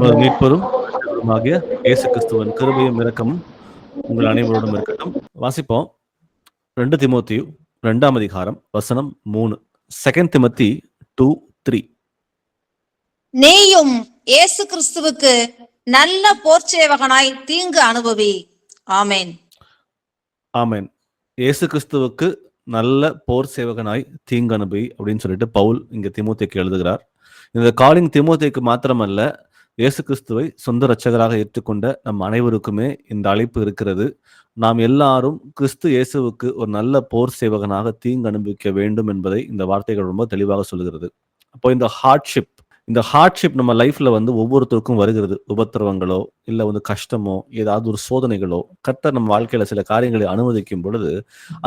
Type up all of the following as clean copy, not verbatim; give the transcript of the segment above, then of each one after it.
நமது மீட்பரும் இரட்சகருமாகிய இயேசு கிறிஸ்துவின் கிருபையும் இரக்கமும் உங்கள் அனைவரோடும் இருக்கட்டும். வாசிப்போம். 2 தீமோத்தேயு 2ஆம் அதிகாரம் வசனம் 3. 2 திமோத்தி 2:3. நீயும் இயேசு கிறிஸ்துவுக்கு நல்ல போர்ச்சேவகனாய் தீங்கு அனுபவி. ஆமென். ஆமென். இயேசு கிறிஸ்துவுக்கு நல்ல போர் சேவகனாய் தீங்கு அனுபவி அப்படின்னு சொல்லிட்டு பவுல் இங்க தீமோத்தேயுக்கு எழுதுகிறார். இந்த காலிங் தீமோத்தேயுக்கு மாத்திரமல்ல, இயேசு கிறிஸ்துவை சொந்த இரட்சகராக ஏற்றுக்கொண்ட நம் அனைவருக்குமே இந்த அழைப்பு இருக்கிறது. நாம் எல்லாரும் கிறிஸ்து இயேசுவுக்கு ஒரு நல்ல போர் சேவகனாக தீங்கு அனுபவிக்க வேண்டும் என்பதை இந்த வார்த்தைகள் ரொம்ப தெளிவாக சொல்கிறது. அப்போ இந்த ஹார்ட்ஷிப் நம்ம லைஃப்ல வந்து ஒவ்வொருத்தருக்கும் வருகிறது. உபத்திரவங்களோ இல்ல வந்து கஷ்டமோ ஏதாவது ஒரு சோதனைகளோ கர்த்தர் நம்ம வாழ்க்கையில சில காரியங்களை அனுமதிக்கும் பொழுது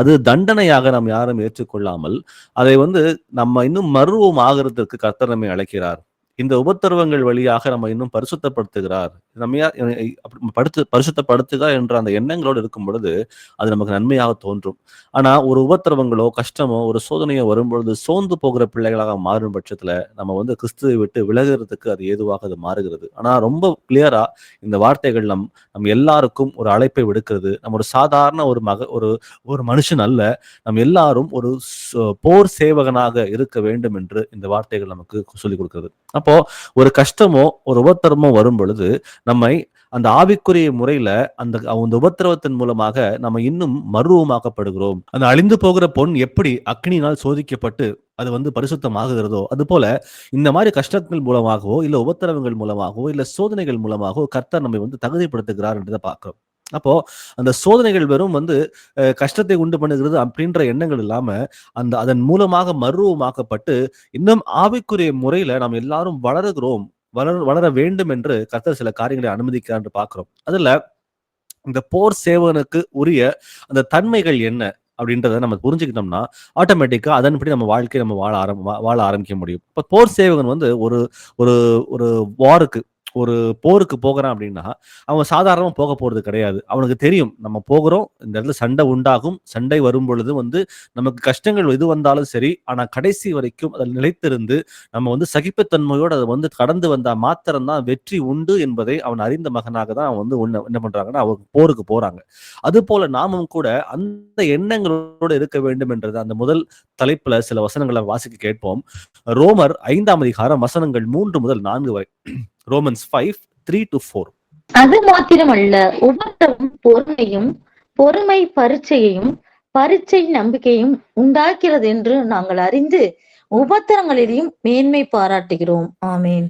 அது தண்டனையாக நாம் யாரும் ஏற்றுக்கொள்ளாமல் அதை வந்து நம்ம இன்னும் மறுரூபம் ஆகிறதுக்கு கர்த்தர் நம்மை அழைக்கிறார். இந்த உபத்திரவங்கள் வழியாக நம்ம இன்னும் பரிசுத்தப்படுத்துகிறார். பரிசுத்தப்படுத்துக என்ற அந்த எண்ணங்களோடு இருக்கும் பொழுது அது நமக்கு நன்மையாக தோன்றும். ஆனா ஒரு உபத்திரவங்களோ கஷ்டமோ ஒரு சோதனையோ வரும்பொழுது சோர்ந்து போகிற பிள்ளைகளாக மாறும் பட்சத்துல நம்ம வந்து கிறிஸ்துவை விட்டு விலகிறதுக்கு அது ஏதுவாக அது மாறுகிறது. ஆனா ரொம்ப கிளியரா இந்த வார்த்தைகள் நம் எல்லாருக்கும் ஒரு அழைப்பை விடுக்கிறது. நம்ம ஒரு சாதாரண ஒரு மனுஷன் அல்ல. நம் எல்லாரும் ஒரு போர் சேவகனாக இருக்க வேண்டும் என்று இந்த வார்த்தைகள் நமக்கு சொல்லிக் கொடுக்கிறது. அப்போ ஒரு கஷ்டமோ ஒரு உபத்திரமோ வரும் பொழுது நம்மை அந்த ஆவிக்குரிய முறையில அந்த உபத்திரவத்தின் மூலமாக நம்ம இன்னும் மறுரூபமாக்கப்படுகிறோம். அந்த அழிந்து போகிற பொன் எப்படி அக்னியினால் சோதிக்கப்பட்டு அது வந்து பரிசுத்தமாகுகிறதோ அது போல இந்த மாதிரி கஷ்டங்கள் மூலமாகவோ இல்ல உபத்திரவங்கள் மூலமாகவோ இல்ல சோதனைகள் மூலமாகவோ கர்த்தர் நம்மை வந்து தகுதிப்படுத்துகிறார் என்றதை பார்க்கிறோம். அப்போ அந்த சோதனைகள் வெறும் வந்து கஷ்டத்தை உண்டு பண்ணுகிறது அப்படின்ற எண்ணங்கள் இல்லாம அதன் மூலமாக மறுரூபமாக்கப்பட்டு இன்னும் ஆவிக்குரிய முறையில நாம் எல்லாரும் வளருகிறோம், வளர வேண்டும் என்று கர்த்தர் சில காரியங்களை அனுமதிக்கிறார் என்று பார்க்கிறோம். அதுல இந்த போர் சேவகனுக்கு உரிய அந்த தன்மைகள் என்ன அப்படின்றத நம்ம புரிஞ்சுக்கிட்டோம்னா ஆட்டோமேட்டிக்கா அதன்படி நம்ம வாழ்க்கையை நம்ம வாழ ஆரம்பிக்க முடியும். இப்ப போர் சேவகன் வந்து ஒரு ஒரு ஒரு வாருக்கு ஒரு போருக்கு போகிறான் அப்படின்னா அவன் சாதாரணமா போக போறது கிடையாது. அவனுக்கு தெரியும் நம்ம போகிறோம், இந்த இடத்துல சண்டை உண்டாகும், சண்டை வரும் பொழுது வந்து நமக்கு கஷ்டங்கள் எது வந்தாலும் சரி, ஆனா கடைசி வரைக்கும் அதில் நிலைத்திருந்து நம்ம வந்து சகிப்புத்தன்மையோடு அதை வந்து கடந்து வந்தா மாத்திரம்தான் வெற்றி உண்டு என்பதை அவன் அறிந்த மகனாக தான் அவன் வந்து என்ன பண்றாங்கன்னா அவங்க போருக்கு போறாங்க. அது போல நாமும் கூட அந்த எண்ணங்களோடு இருக்க வேண்டும் என்றது அந்த முதல் தலைப்புல சில வசனங்களை வாசிக்க கேட்போம். ரோமர் 5ஆம் அதிகாரம் வசனங்கள் 3 முதல் 4 வரை. ரோமன்ஸ் 5:3-4. அது மாத்திரமல்ல, உபத்திரவம் பொறுமையும், பொறுமை பரீட்சையையும், பரீட்சை நம்பிக்கையும் உண்டாக்கிறது என்று நாங்கள் அறிந்து உபத்திரங்களிலும் மேன்மை பாராட்டுகிறோம். ஆமேன்.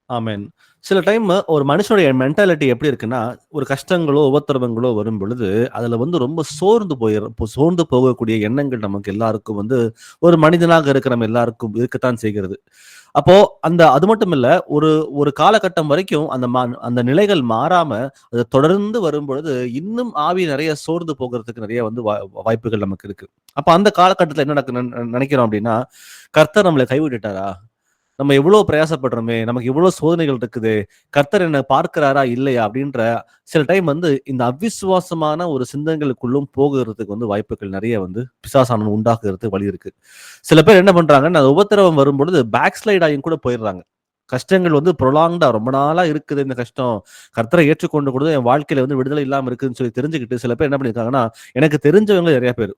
ஆமேன். சில டைம் ஒரு மனுஷனுடைய மென்டாலிட்டி எப்படி இருக்குன்னா, ஒரு கஷ்டங்களோ உபத்திரவங்களோ வரும் பொழுது அதுல வந்து ரொம்ப சோர்ந்து போகக்கூடிய எண்ணங்கள் நமக்கு எல்லாருக்கும் வந்து ஒரு மனிதனாக இருக்கிற நம்ம எல்லாருக்கும் இருக்கத்தான் செய்கிறது. அப்போ அது மட்டும் இல்ல, ஒரு காலகட்டம் வரைக்கும் அந்த நிலைகள் மாறாம அது தொடர்ந்து வரும் பொழுது இன்னும் ஆவி நிறைய சோர்ந்து போகிறதுக்கு நிறைய வந்து வாய்ப்புகள் நமக்கு இருக்கு. அப்ப அந்த காலகட்டத்துல என்ன நினைக்கிறோம் அப்படின்னா, கர்த்தர் நம்மளை கைவிட்டுட்டாரா, நம்ம எவ்வளவு பிரயாசப்படுறோமே, நமக்கு எவ்வளவு சோதனைகள் இருக்குது, கர்த்தர் என்ன பார்க்கிறாரா இல்லையா அப்படின்ற சில டைம் வந்து இந்த அவிசுவாசமான ஒரு சிந்தனைகளுக்குள்ளும் போகிறதுக்கு வந்து வாய்ப்புகள் நிறைய வந்து பிசாசானவன் உண்டாக்குறதுக்கு வழி இருக்கு. சில பேர் என்ன பண்றாங்கன்னா, அந்த உபத்திரவம் வரும் பொழுது பேக் ஸ்லைட் ஆகியும் கூட போயிடுறாங்க. கஷ்டங்கள் வந்து ப்ரொலாங்டா ரொம்ப நாளா இருக்குது, இந்த கஷ்டம் கர்த்தரை ஏற்றுக்கொண்டு கூட என் வாழ்க்கையில வந்து விடுதலை இல்லாம இருக்குன்னு சொல்லி தெரிஞ்சுக்கிட்டு சில பேர் என்ன பண்ணிருக்காங்கன்னா, எனக்கு தெரிஞ்சவங்க நிறைய பேர்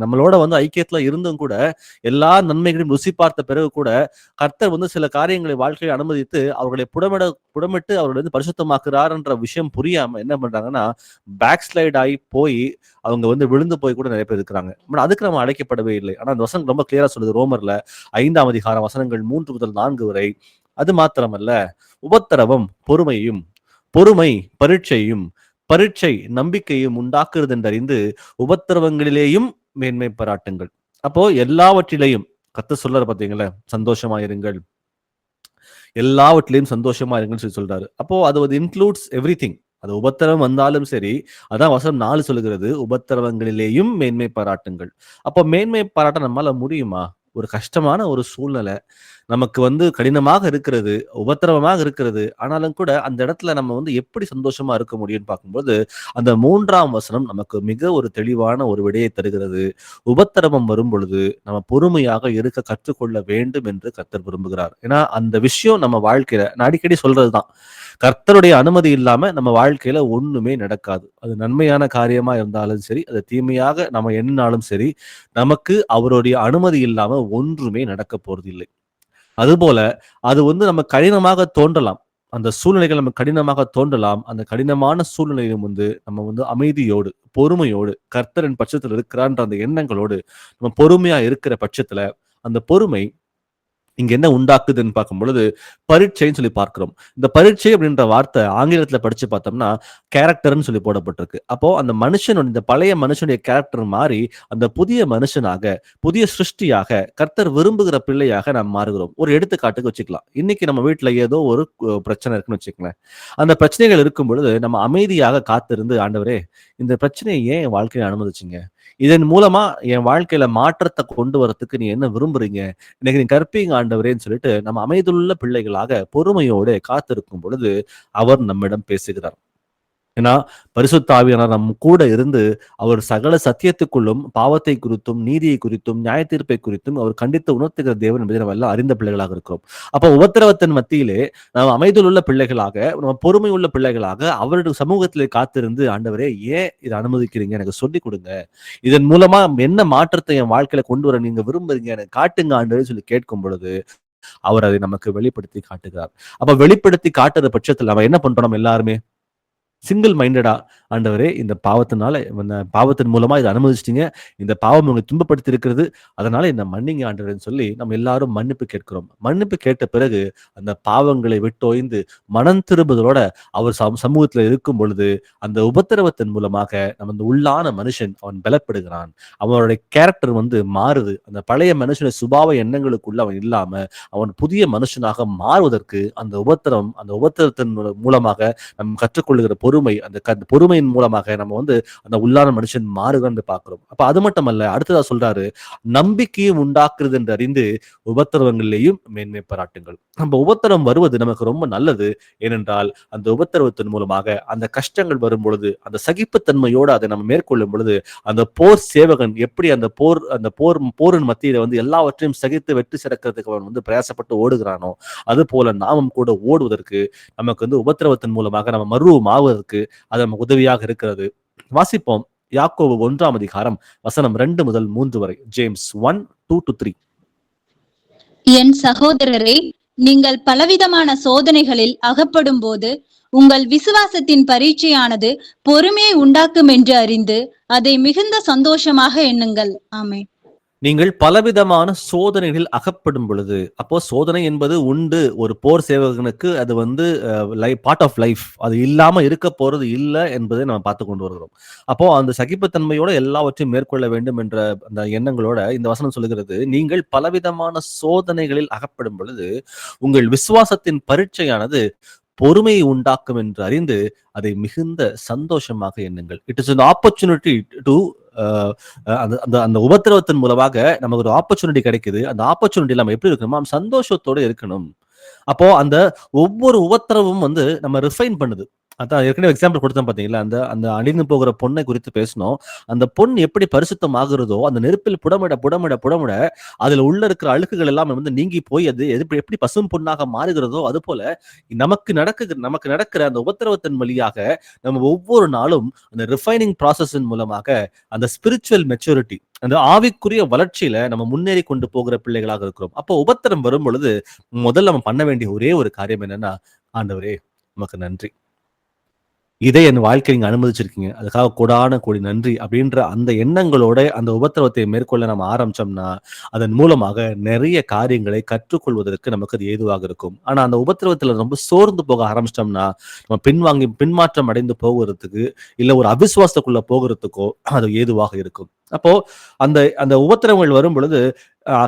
நம்மளோட வந்து ஐக்கியத்துல இருந்தும் கூட எல்லா நன்மைகளையும் ருசி பார்த்த பிறகு கூட கர்த்தர் வந்து சில காரியங்களை வாழ்க்கையை அனுமதித்து அவர்களை புடமிட்டு அவர்களை வந்து பரிசுத்தமாக்குறாருன்ற விஷயம் புரியாம என்ன பண்றாங்கன்னா, பேக் ஸ்லைட் ஆகி போய் அவங்க வந்து விழுந்து போய் கூட நிறைய பேர் இருக்கிறாங்க. அதுக்கு நம்ம அழைக்கப்படவே இல்லை. ஆனா அந்த வசனம் ரொம்ப கிளியரா சொல்லுது. ரோமர்ல 5ஆம் அதிகாரம் வசனங்கள் 3 முதல் 4 வரை. அது மாத்திரமல்ல, உபத்திரவம் பொறுமையும், பொறுமை பரீட்சையும், பரீட்சை நம்பிக்கையும் உண்டாக்குறது என்றறிந்து உபத்திரவங்களிலேயும் மேன்மை பாராட்டுங்கள். அப்போ எல்லாவற்றிலையும் கர்த்தர் சொல்றாரு பாத்தீங்களா, சந்தோஷமா இருங்கள், எல்லாவற்றிலையும் சந்தோஷமா இருங்கன்னு சொல்லி சொல்றாரு. அப்போ அது இன்க்ளூட்ஸ் எவ்ரிதிங். அது உபத்திரவம் வந்தாலும் சரி, அதான் வசனம் 4 சொல்லுகிறது, உபத்திரவங்களிலேயும் மேன்மை பாராட்டுங்கள். அப்போ மேன்மை பாராட்ட நம்மளால முடியுமா? ஒரு கஷ்டமான ஒரு சூழ்நிலை நமக்கு கடினமாக இருக்கிறது, உபத்திரவமாக இருக்கிறது. ஆனாலும் கூட அந்த இடத்துல நம்ம எப்படி சந்தோஷமா இருக்க முடியும்னு பார்க்கும்போது, அந்த 3ஆம் வசனம் நமக்கு மிக ஒரு தெளிவான ஒரு விடையை தருகிறது. உபத்திரவம் வரும்பொழுது நம்ம பொறுமையாக இருக்க கற்றுக்கொள்ள வேண்டும் என்று கர்த்தர் விரும்புகிறார். ஏன்னா அந்த விஷயம் நம்ம வாழ்க்கையில நான் அடிக்கடி சொல்றதுதான். கர்த்தருடைய அனுமதி இல்லாம நம்ம வாழ்க்கையில ஒண்ணுமே நடக்காது. அது நன்மையான காரியமா இருந்தாலும் சரி, அது தீமையாக நம்ம எண்ணினாலும் சரி, நமக்கு அவருடைய அனுமதி இல்லாம ஒன்றுமே நடக்க போறதில்லை. அதுபோல அது நம்ம கடினமாக தோன்றலாம். அந்த சூழ்நிலைகள் நமக்கு கடினமாக தோன்றலாம். அந்த கடினமான சூழ்நிலையிலும் நம்ம அமைதியோடு, பொறுமையோடு, கர்த்தர் என் பட்சத்தில் இருக்கிறார்ன்ற அந்த எண்ணங்களோடு நம்ம பொறுமையா இருக்கிற பட்சத்துல, அந்த பொறுமை இங்க என்ன உண்டாக்குதுன்னு பார்க்கும் பொழுது, பரீட்சைன்னு சொல்லி பார்க்கிறோம். இந்த பரீட்சை அப்படின்ற வார்த்தை ஆங்கிலத்துல படிச்சு பார்த்தோம்னா, கேரக்டர்ன்னு சொல்லி போடப்பட்டிருக்கு. அப்போ அந்த இந்த பழைய மனுஷனுடைய கேரக்டர் மாறி, அந்த புதிய மனுஷனாக, புதிய சிருஷ்டியாக, கர்த்தர் விரும்புகிற பிள்ளையாக நாம் மாறுகிறோம். ஒரு எடுத்துக்காட்டுக்கு வச்சுக்கலாம். இன்னைக்கு நம்ம வீட்ல ஏதோ ஒரு பிரச்சனை இருக்குன்னு வச்சுக்கங்களேன். அந்த பிரச்சனைகள் இருக்கும் பொழுது, நம்ம அமைதியாக காத்திருந்து, ஆண்டவரே, இந்த பிரச்சனையை ஏன் என் வாழ்க்கையில அனுமதிச்சீங்க? இதன் மூலமா என் வாழ்க்கையில மாற்றத்தை கொண்டு வரதுக்கு நீ என்ன விரும்புறீங்க? எனக்கு நீ கற்பீங்க ஆண்டவரேன்னு சொல்லிட்டு நம்ம அமைதியுள்ள பிள்ளைகளாக பொறுமையோடு காத்திருக்கும் பொழுது அவர் நம்மிடம் பேசுகிறார். ஏன்னா பரிசுத்த ஆவியானவர் நம் கூட இருந்து அவர் சகல சத்தியத்துக்குள்ளும் பாவத்தை குறித்தும், நீதியை குறித்தும், நியாய தீர்ப்பை குறித்தும் அவர் கண்டித்து உணர்த்துகிற தேவன் என்பதை நம்ம எல்லாம் அறிந்த பிள்ளைகளாக இருக்கிறோம். அப்போ உபத்திரவத்தின் மத்தியிலே நம்ம அமைதியில் உள்ள பிள்ளைகளாக, நம்ம பொறுமை உள்ள பிள்ளைகளாக அவருடைய சமூகத்திலே காத்திருந்து, ஆண்டவரே ஏன் இதை அனுமதிக்கிறீங்க? எனக்கு சொல்லிக் கொடுங்க. இதன் மூலமா என்ன மாற்றத்தை என் வாழ்க்கையில கொண்டு வர நீங்க விரும்புறீங்க? எனக்கு காட்டுங்க ஆண்டவரே சொல்லி கேட்கும் பொழுது அவர் அதை நமக்கு வெளிப்படுத்தி காட்டுகிறார். அப்ப வெளிப்படுத்தி காட்டுற பட்சத்துல நம்ம என்ன பண்றோம்? நம்ம எல்லாருமே சிங்கிள் மைண்டடா, ஆண்டவரே இந்த பாவத்தின் மூலமா இதை அனுமதிச்சிட்டீங்க, இந்த பாவம் உங்களை துன்பப்படுத்தி இருக்கிறது, அதனால என்ன மன்னிங்க ஆண்டவரேன்னு சொல்லி நம்ம எல்லாரும் மன்னிப்பு கேட்கிறோம். மன்னிப்பு கேட்ட பிறகு அந்த பாவங்களை விட்டோய்ந்து மனம் திரும்புதலோட அவர் சமூகத்துல இருக்கும் பொழுது அந்த உபத்திரவத்தின் மூலமாக நம்ம இந்த உள்ளான மனுஷன் அவன் பலப்படுகிறான். அவனுடைய கேரக்டர் மாறுது. அந்த பழைய மனுஷனுடைய சுபாவ எண்ணங்களுக்குள்ள அவன் இல்லாம அவன் புதிய மனுஷனாக மாறுவதற்கு அந்த உபத்திரவத்தின் மூலமாக நம்ம கற்றுக்கொள்ளுகிற பொறுமை, அந்த பொறுமையின் மூலமாக நம்ம அந்த உள்ளான மனுஷன் மாறுகிறான்னு பார்க்கிறோம். அப்ப அது மட்டுமல்ல, அடுத்ததா சொல்றாரு, நம்பிக்கையும் உண்டாக்குறது என்று அறிந்து உபத்திரவங்களிலேயும் மேன்மை பாராட்டுங்கள். நம்ம உபத்திரவம் வருவது நமக்கு ரொம்ப நல்லது. ஏனென்றால் அந்த உபத்திரவத்தின் மூலமாக அந்த கஷ்டங்கள் வரும் பொழுது, அந்த சகிப்புத்தன்மையோடு அதை நம்ம மேற்கொள்ளும் பொழுது, அந்த போர் சேவகன் எப்படி அந்த போரின் மத்தியில எல்லாவற்றையும் சகித்து வெற்றி சிறக்கிறதுக்கு அவன் பிரயாசப்பட்டு ஓடுகிறானோ, அது போல நாமும் கூட ஓடுவதற்கு நமக்கு உபத்திரவத்தின் மூலமாக நம்ம மருவம் ஆவதற்கு அது நமக்கு உதவியாக இருக்கிறது. வாசிப்போம். யாக்கோபு 1ஆம் அதிகாரம் வசனம் 2 முதல் 3 வரை. ஜேம்ஸ் 1:2-3. என் சகோதரரே, நீங்கள் பலவிதமான சோதனைகளில் அகப்படும் போது உங்கள் விசுவாசத்தின் பரீட்சையானது பொறுமையை உண்டாக்கும் என்று அறிந்து அதை மிகுந்த சந்தோஷமாக எண்ணுங்கள். ஆமென். நீங்கள் பலவிதமான சோதனைகளில் அகப்படும் பொழுது, அப்போ சோதனை என்பது உண்டு. ஒரு போர் சேவகனுக்கு அது பார்ட் ஆஃப் லைஃப். அது இல்லாம இருக்க போறது இல்லை என்பதை நம்ம பார்த்து கொண்டு வருகிறோம். அப்போ அந்த சகிப்புத்தன்மையோட எல்லாவற்றையும் மேற்கொள்ள வேண்டும் என்ற அந்த எண்ணங்களோட இந்த வசனம் சொல்லுகிறது, நீங்கள் பலவிதமான சோதனைகளில் அகப்படும் பொழுது உங்கள் விசுவாசத்தின் பரீட்சையானது பொறுமையை உண்டாக்கும் என்று அறிந்து அதை மிகுந்த சந்தோஷமாக எண்ணுங்கள். It is an opportunity to அந்த உபத்திரவத்தின் மூலமாக நமக்கு ஒரு ஆப்பர்ச்சுனிட்டி கிடைக்குது. அந்த ஆப்பர்ச்சுனிட்டி நம்ம எப்படி இருக்கணுமா, சந்தோஷத்தோட இருக்கணும். அப்போ அந்த ஒவ்வொரு உபத்திரவும் நம்ம ரிஃபைன் பண்ணுது. அதான் ஏற்கனவே எக்ஸாம்பிள் கொடுத்தேன் பாத்தீங்களா, அந்த அழிந்து போகிற பொண்ணை குறித்து பேசணும். அந்த பொண் எப்படி பரிசுத்தம் ஆகுறதோ, அந்த நெருப்பில் புடமிட அதுல உள்ள இருக்கிற அழுக்குகள் எல்லாம் நீங்கி போய் அது எப்படி பசும் பொண்ணாக மாறுகிறதோ, அது போல நமக்கு நடக்கிற அந்த உபத்திரவத்தின் வழியாக நம்ம ஒவ்வொரு நாளும் அந்த ரிஃபைனிங் ப்ராசஸின் மூலமாக அந்த ஸ்பிரிச்சுவல் மெச்சூரிட்டி, அந்த ஆவிக்குரிய வளர்ச்சியில நம்ம முன்னேறி கொண்டு போகிற பிள்ளைகளாக இருக்கிறோம். அப்போ உபத்திரம் வரும் பொழுது முதல்ல நம்ம பண்ண வேண்டிய ஒரே ஒரு காரியம் என்னன்னா, ஆண்டவரே நமக்கு நன்றி, இதை என் வாழ்க்கை நீங்க அனுமதிச்சிருக்கீங்க, அதுக்காக கோடான கோடி நன்றி அப்படின்ற அந்த எண்ணங்களோட அந்த உபத்திரவத்தை மேற்கொள்ள நம்ம ஆரம்பிச்சோம்னா அதன் மூலமாக நிறைய காரியங்களை கற்றுக்கொள்வதற்கு நமக்கு அது ஏதுவாக இருக்கும். ஆனா அந்த உபத்திரவத்துல ரொம்ப சோர்ந்து போக ஆரம்பிச்சிட்டோம்னா நம்ம பின்மாற்றம் அடைந்து போகிறதுக்கு இல்ல ஒரு அவிசுவாசத்துக்குள்ள போகிறதுக்கோ அது ஏதுவாக இருக்கும். அப்போ அந்த உபத்திரவங்கள் வரும் பொழுது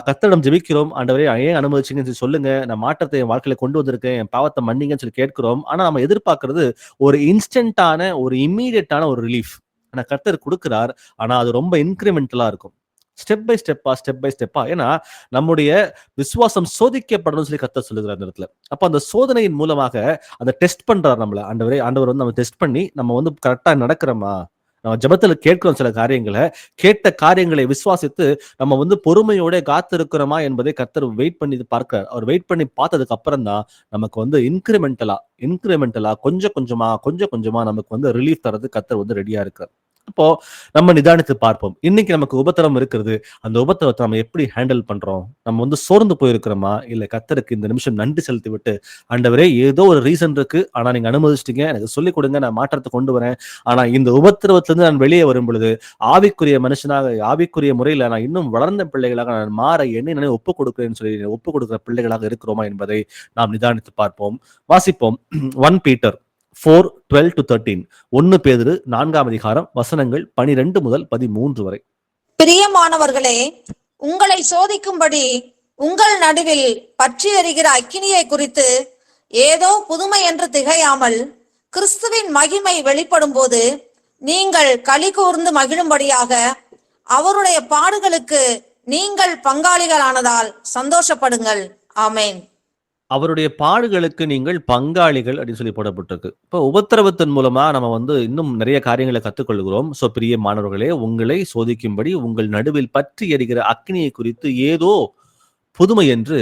கர்த்தரிடம் ஜெபிக்கிறோம், ஆண்டவரே ஏன் அனுமதிச்சீங்கன்னு சொல்லி சொல்லுங்க, நான் மாற்றத்தை என் வாழ்க்கையில கொண்டு வந்திருக்கேன், என் பாவத்தை மன்னிங்கன்னு சொல்லி கேட்கிறோம். ஆனா நம்ம எதிர்பார்க்கறது ஒரு இன்ஸ்டன்டான ஒரு இம்மீடியட்டான ஒரு ரிலீஃப். ஆனா கர்த்தர் கொடுக்கிறார். ஆனா அது ரொம்ப இன்கிரிமெண்டலா இருக்கும். ஸ்டெப் பை ஸ்டெப்பா. ஏன்னா நம்முடைய விசுவாசம் சோதிக்கப்படணும்னு சொல்லி கர்த்தர் சொல்லுகிறார் அந்த இடத்துல. அப்ப அந்த சோதனையின் மூலமாக அந்த டெஸ்ட் பண்றார் நம்மள. ஆண்டவர் வந்து நம்ம டெஸ்ட் பண்ணி நம்ம வந்து கரெக்டா நடக்கிறோமா, நம்ம ஜெபத்துல கேட்கிறோம் சில காரியங்களை, கேட்ட காரியங்களை விசுவாசித்து நம்ம வந்து பொறுமையோட காத்திருக்கிறோமா என்பதை கர்த்தர் வெயிட் பண்ணி பார்க்கிறார். அவர் வெயிட் பண்ணி பார்த்ததுக்கு அப்புறம் தான் நமக்கு வந்து இன்கிரிமெண்டலா கொஞ்சம் கொஞ்சமா நமக்கு வந்து ரிலீஃப் தரது கர்த்தர் வந்து ரெடியா இருக்கார். அப்போ நம்ம நிதானித்து பார்ப்போம். இன்னைக்கு நமக்கு உபத்திரம் இருக்கிறது. அந்த உபத்திரத்தை நம்ம எப்படி ஹேண்டில் பண்றோம்? நம்ம வந்து சோர்ந்து போயிருக்கிறோமா? இல்ல கர்த்தருக்கு இந்த நிமிஷம் நன்றி செலுத்தி விட்டு, ஆண்டவரே ஏதோ ஒரு ரீசன் இருக்கு. ஆனா நீங்க அனுமதிச்சிட்டீங்க. எனக்கு சொல்லிக் கொடுங்க. நான் மாற்றத்தை கொண்டு வரேன். ஆனா இந்த உபத்திரவத்திலிருந்து நான் வெளியே வரும் பொழுது ஆவிக்குரிய மனுஷனாக, ஆவிக்குரிய முறையில நான் இன்னும் வளர்ந்த பிள்ளைகளாக நான் மாற என்னை ஒப்புக் கொடுக்கிறேன்னு சொல்லி ஒப்புக் கொடுக்கிற பிள்ளைகளாக இருக்கிறோமா என்பதை நாம் நிதானித்து பார்ப்போம். வாசிப்போம். 1 Peter 4:12-13. 1 பேதுரு 4 வசனங்கள் 12 முதல் 13 வரை. பிரியமானவர்களே, உங்களை சோதிக்கும்படி உங்கள் நடுவில் பற்றி எரிகிற அக்கினியை குறித்து ஏதோ புதுமை என்று திகையாமல், கிறிஸ்துவின் மகிமை வெளிப்படும் போது நீங்கள் களி கூர்ந்து மகிழும்படியாக அவருடைய பாடுகளுக்கு நீங்கள் பங்காளிகளானதால் சந்தோஷப்படுங்கள். ஆமேன். அவருடைய பாடுகளுக்கு நீங்கள் பங்காளிகள் அப்படின்னு சொல்லி போடப்பட்டிருக்கு. இப்போ உபத்திரவத்தின் மூலமா நம்ம வந்து இன்னும் நிறைய காரியங்களை கற்றுக்கொள்கிறோம். சோ பிரியமானவர்களே, உங்களை சோதிக்கும்படி உங்கள் நடுவில் பற்றி எரிகிற அக்னியை குறித்து ஏதோ புதுமை என்று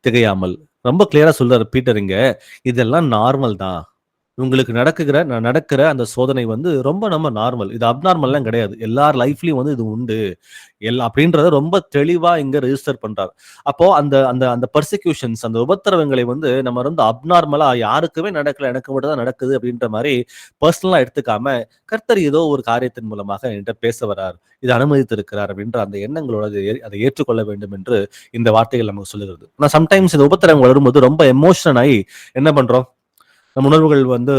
திகையாமல். ரொம்ப கிளியரா சொல்றாரு பீட்டர் இங்க. இதெல்லாம் நார்மல் தான். உங்களுக்கு நடக்கிற அந்த சோதனை வந்து ரொம்ப நம்ம நார்மல். இது அப்நார்மல்லாம் கிடையாது. எல்லார் லைஃப்லயும் வந்து இது உண்டு அப்படின்றத ரொம்ப தெளிவா இங்க ரெஜிஸ்டர் பண்றாரு. அப்போ அந்த அந்த அந்த பர்சிக்யூஷன்ஸ், அந்த உபத்திரவங்களை வந்து நம்ம வந்து அப்நார்மலா யாருக்குமே நடக்கல, எனக்கு மட்டும் தான் நடக்குது அப்படின்ற மாதிரி பர்சனலா எடுத்துக்காம, கர்த்தர் ஏதோ ஒரு காரியத்தின் மூலமாக என்கிட்ட பேச வரார், இதை அனுமதித்து இருக்கிறார் அப்படின்ற அந்த எண்ணங்களோட அதை ஏற்றுக்கொள்ள வேண்டும் என்று இந்த வார்த்தைகள் நமக்கு சொல்லுகிறது. ஆனா சம்டைம்ஸ் இந்த உபத்திரவங்கள் வரும்போது ரொம்ப எமோஷனல் ஆகி என்ன பண்றோம், நம்ம உணர்வுகள் வந்து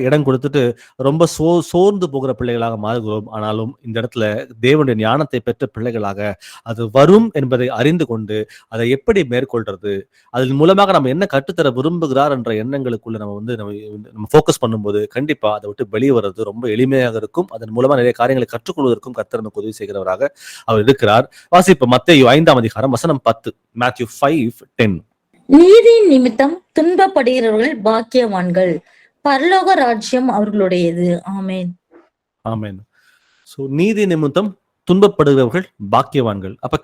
இடம் கொடுத்துட்டு ரொம்ப சோர்ந்து போகிற பிள்ளைகளாக மாறுகிறோம். ஆனாலும் இந்த இடத்துல தேவனுடைய ஞானத்தை பெற்ற பிள்ளைகளாக அது வரும் என்பதை அறிந்து கொண்டு அதை எப்படி மேற்கொள்றது, அதன் மூலமாக நம்ம என்ன கற்றுத்தர விரும்புகிறார் என்ற எண்ணங்களுக்குள்ள நம்ம வந்து நம்ம ஃபோக்கஸ் பண்ணும்போது கண்டிப்பா அதை விட்டு வெளியே வர்றது ரொம்ப எளிமையாக இருக்கும். அதன் மூலமா நிறைய காரியங்களை கற்றுக்கொள்வதற்கும் கர்த்தர் நமக்கு உதவி செய்கிறவராக அவர் இருக்கிறார். வாசிப்பு மத்தேயு 5 வசனம் 10. Matthew 5:10. நீதியின் நிமித்தம் துன்பப்படுகிறவர்கள் பாக்கியவான்கள், பரலோக ராஜ்யம் அவர்களுடையது. ஆமேன். ஆமேன். சோ நீதி நிமித்தம் துன்பப்படுகிறவர்கள் பாக்கியவான்கள். அப்ப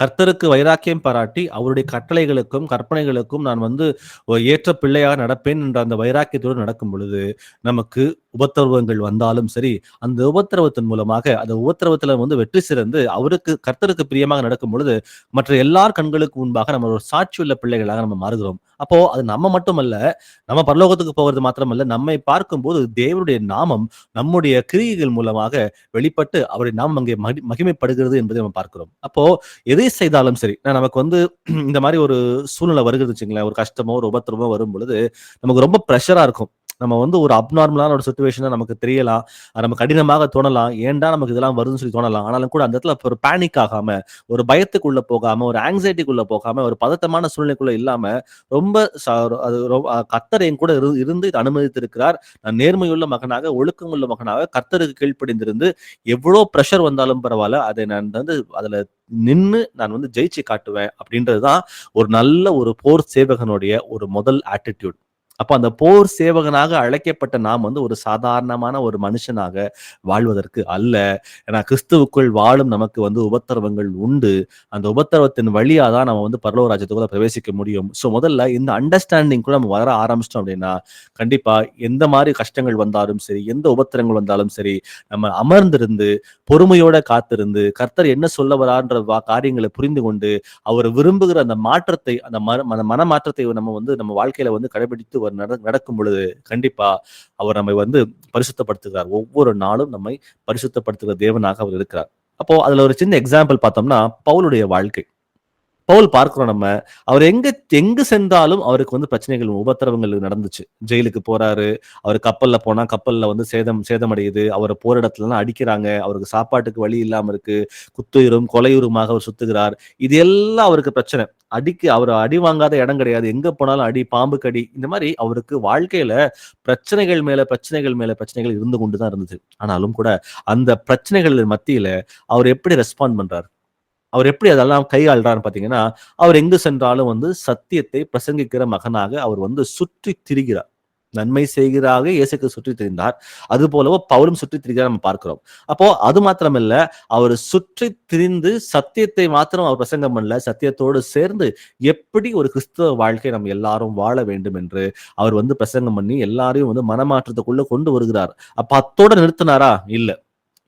கர்த்தருக்கு வைராக்கியம் பாராட்டி அவருடைய கட்டளைகளுக்கும் கற்பனைகளுக்கும் நான் வந்து ஏற்ற பிள்ளையாக நடப்பேன் என்ற அந்த வைராக்கியத்தோடு நடக்கும் பொழுது நமக்கு உபத்திரவங்கள் வந்தாலும் சரி, அந்த உபத்திரவத்தின் மூலமாக அந்த உபத்திரவத்துல வந்து வெற்றி சிறந்து கர்த்தருக்கு பிரியமாக நடக்கும் பொழுது மற்ற எல்லார் கண்களுக்கு முன்பாக நம்ம ஒரு சாட்சியுள்ள பிள்ளைகளாக நம்ம மாறுகிறோம். அப்போ அது நம்ம மட்டுமல்ல, நம்ம பரலோகத்துக்கு போகிறது மாத்திரமல்ல, நம்மை பார்க்கும்போது தேவனுடைய நாமம் நம்முடைய கிரியைகள் மூலமாக வெளிப்பட்டு அவருடைய நாமம் அங்கே மகிமைப்படுகிறது என்பதை நம்ம பார்க்கிறோம். அப்போ எதை செய்தாலும் சரி, நமக்கு வந்து இந்த மாதிரி ஒரு சூழ்நிலை வருகிறது வச்சுங்களேன், ஒரு கஷ்டமோ ஒரு உபத்திரமோ வரும் பொழுது நமக்கு ரொம்ப ப்ரெஷரா இருக்கும். நம்ம வந்து ஒரு அப்நார்மலான ஒரு சிச்சுவேஷனா நமக்கு தெரியலாம், நம்ம கடினமாக தோணலாம், ஏன்டா நமக்கு இதெல்லாம் வருதுன்னு சொல்லி தோணலாம். ஆனாலும் கூட அந்த இடத்துல ஒரு பேனிக் ஆகாம, ஒரு பயத்துக்குள்ள போகாம, ஒரு ஆங்ஸைட்டிக்குள்ள போகாம, ஒரு பதட்டமான சூழ்நிலைக்குள்ள இல்லாம ரொம்ப கர்த்தர் என் கூட இருந்து இதை அனுமதித்து இருக்கிறார், நான் நேர்மையுள்ள மகனாக ஒழுக்கமுள்ள மகனாக கர்த்தருக்கு கீழ்ப்படிந்திருந்து எவ்வளவு பிரஷர் வந்தாலும் பரவாயில்ல, அதை நான் வந்து அதுல நின்று நான் வந்து ஜெயிச்சு காட்டுவேன் அப்படின்றதுதான் ஒரு நல்ல ஒரு போர் சேவகனுடைய ஒரு முதல் ஆட்டிடியூட். அப்ப அந்த போர் சேவகனாக அழைக்கப்பட்ட நாம் வந்து ஒரு சாதாரணமான ஒரு மனுஷனாக வாழ்வதற்கு அல்ல. ஏன்னா கிறிஸ்துவுக்குள் வாழும் நமக்கு வந்து உபத்திரவங்கள் உண்டு. அந்த உபத்திரவத்தின் வழியா தான் நம்ம வந்து பரலோக ராஜ்யத்துக்குள்ள பிரவேசிக்க முடியும். சோ முதல்ல இந்த அண்டர்ஸ்டாண்டிங் கூட நம்ம வர ஆரம்பிச்சிட்டோம் அப்படின்னா கண்டிப்பா எந்த மாதிரி கஷ்டங்கள் வந்தாலும் சரி, எந்த உபத்திரங்கள் வந்தாலும் சரி, நம்ம அமர்ந்திருந்து பொறுமையோட காத்திருந்து கர்த்தர் என்ன சொல்ல வரான்ற காரியங்களை புரிந்து கொண்டு அவர் விரும்புகிற அந்த மாற்றத்தை, அந்த மன மாற்றத்தை நம்ம வந்து நம்ம வாழ்க்கையில வந்து கடைபிடித்து நடக்கும் பொழுது கண்டிப்பா அவர் நம்மை வந்து பரிசுத்தப்படுத்துகிறார். ஒவ்வொரு நாளும் நம்மை பரிசுத்தப்படுத்துகிற தேவனாக அவர் இருக்கிறார். அப்போ அதுல ஒரு சின்ன எக்ஸாம்பிள் பார்த்தோம்னா பவுலுடைய வாழ்க்கை. பவுல் பார்க்கிறோம் நம்ம, அவர் எங்க சென்றாலும் அவருக்கு வந்து பிரச்சனைகள் உபத்திரவங்கள் நடந்துச்சு. ஜெயிலுக்கு போறாரு, அவர் கப்பல்ல போனா கப்பல்ல வந்து சேதமடையுது, அவரை போற இடத்துல எல்லாம் அடிக்கிறாங்க, அவருக்கு சாப்பாட்டுக்கு வழி இல்லாம இருக்கு, குத்துயிரும் கொலையுருமாக அவர் சுத்துகிறார். இது எல்லாம் அவருக்கு பிரச்சனை. அவர் அடி வாங்காத இடம் கிடையாது. எங்க போனாலும் அடி, பாம்பு கடி, இந்த மாதிரி அவருக்கு வாழ்க்கையில பிரச்சனைகள் மேல பிரச்சனைகள் மேல பிரச்சனைகள் இருந்து கொண்டுதான் இருந்தது. ஆனாலும் கூட அந்த பிரச்சனைகள் மத்தியில அவர் எப்படி ரெஸ்பாண்ட் பண்றாரு, அவர் எப்படி அதெல்லாம் கையாள்றாருன்னு பாத்தீங்கன்னா, அவர் எங்கு சென்றாலும் வந்து சத்தியத்தை பிரசங்கிக்கிற மகனாக அவர் வந்து சுற்றி திரிகிறார். நன்மை செய்கிறாக இயேசுக்கு சுற்றி திரிந்தார். அது போலவோ பவுலும் சுற்றி திரிகிறார் நம்ம பார்க்கிறோம். அப்போ அது மாத்திரமல்ல, அவர் சுற்றி திரிந்து சத்தியத்தை மாத்திரம் அவர் பிரசங்கம் பண்ணல, சத்தியத்தோடு சேர்ந்து எப்படி ஒரு கிறிஸ்தவ வாழ்க்கை நம்ம எல்லாரும் வாழ வேண்டும் என்று அவர் வந்து பிரசங்கம் பண்ணி எல்லாரையும் வந்து மனமாற்றத்துக்குள்ள கொண்டு வருகிறார். அப்ப அத்தோட நிறுத்தினாரா? இல்ல.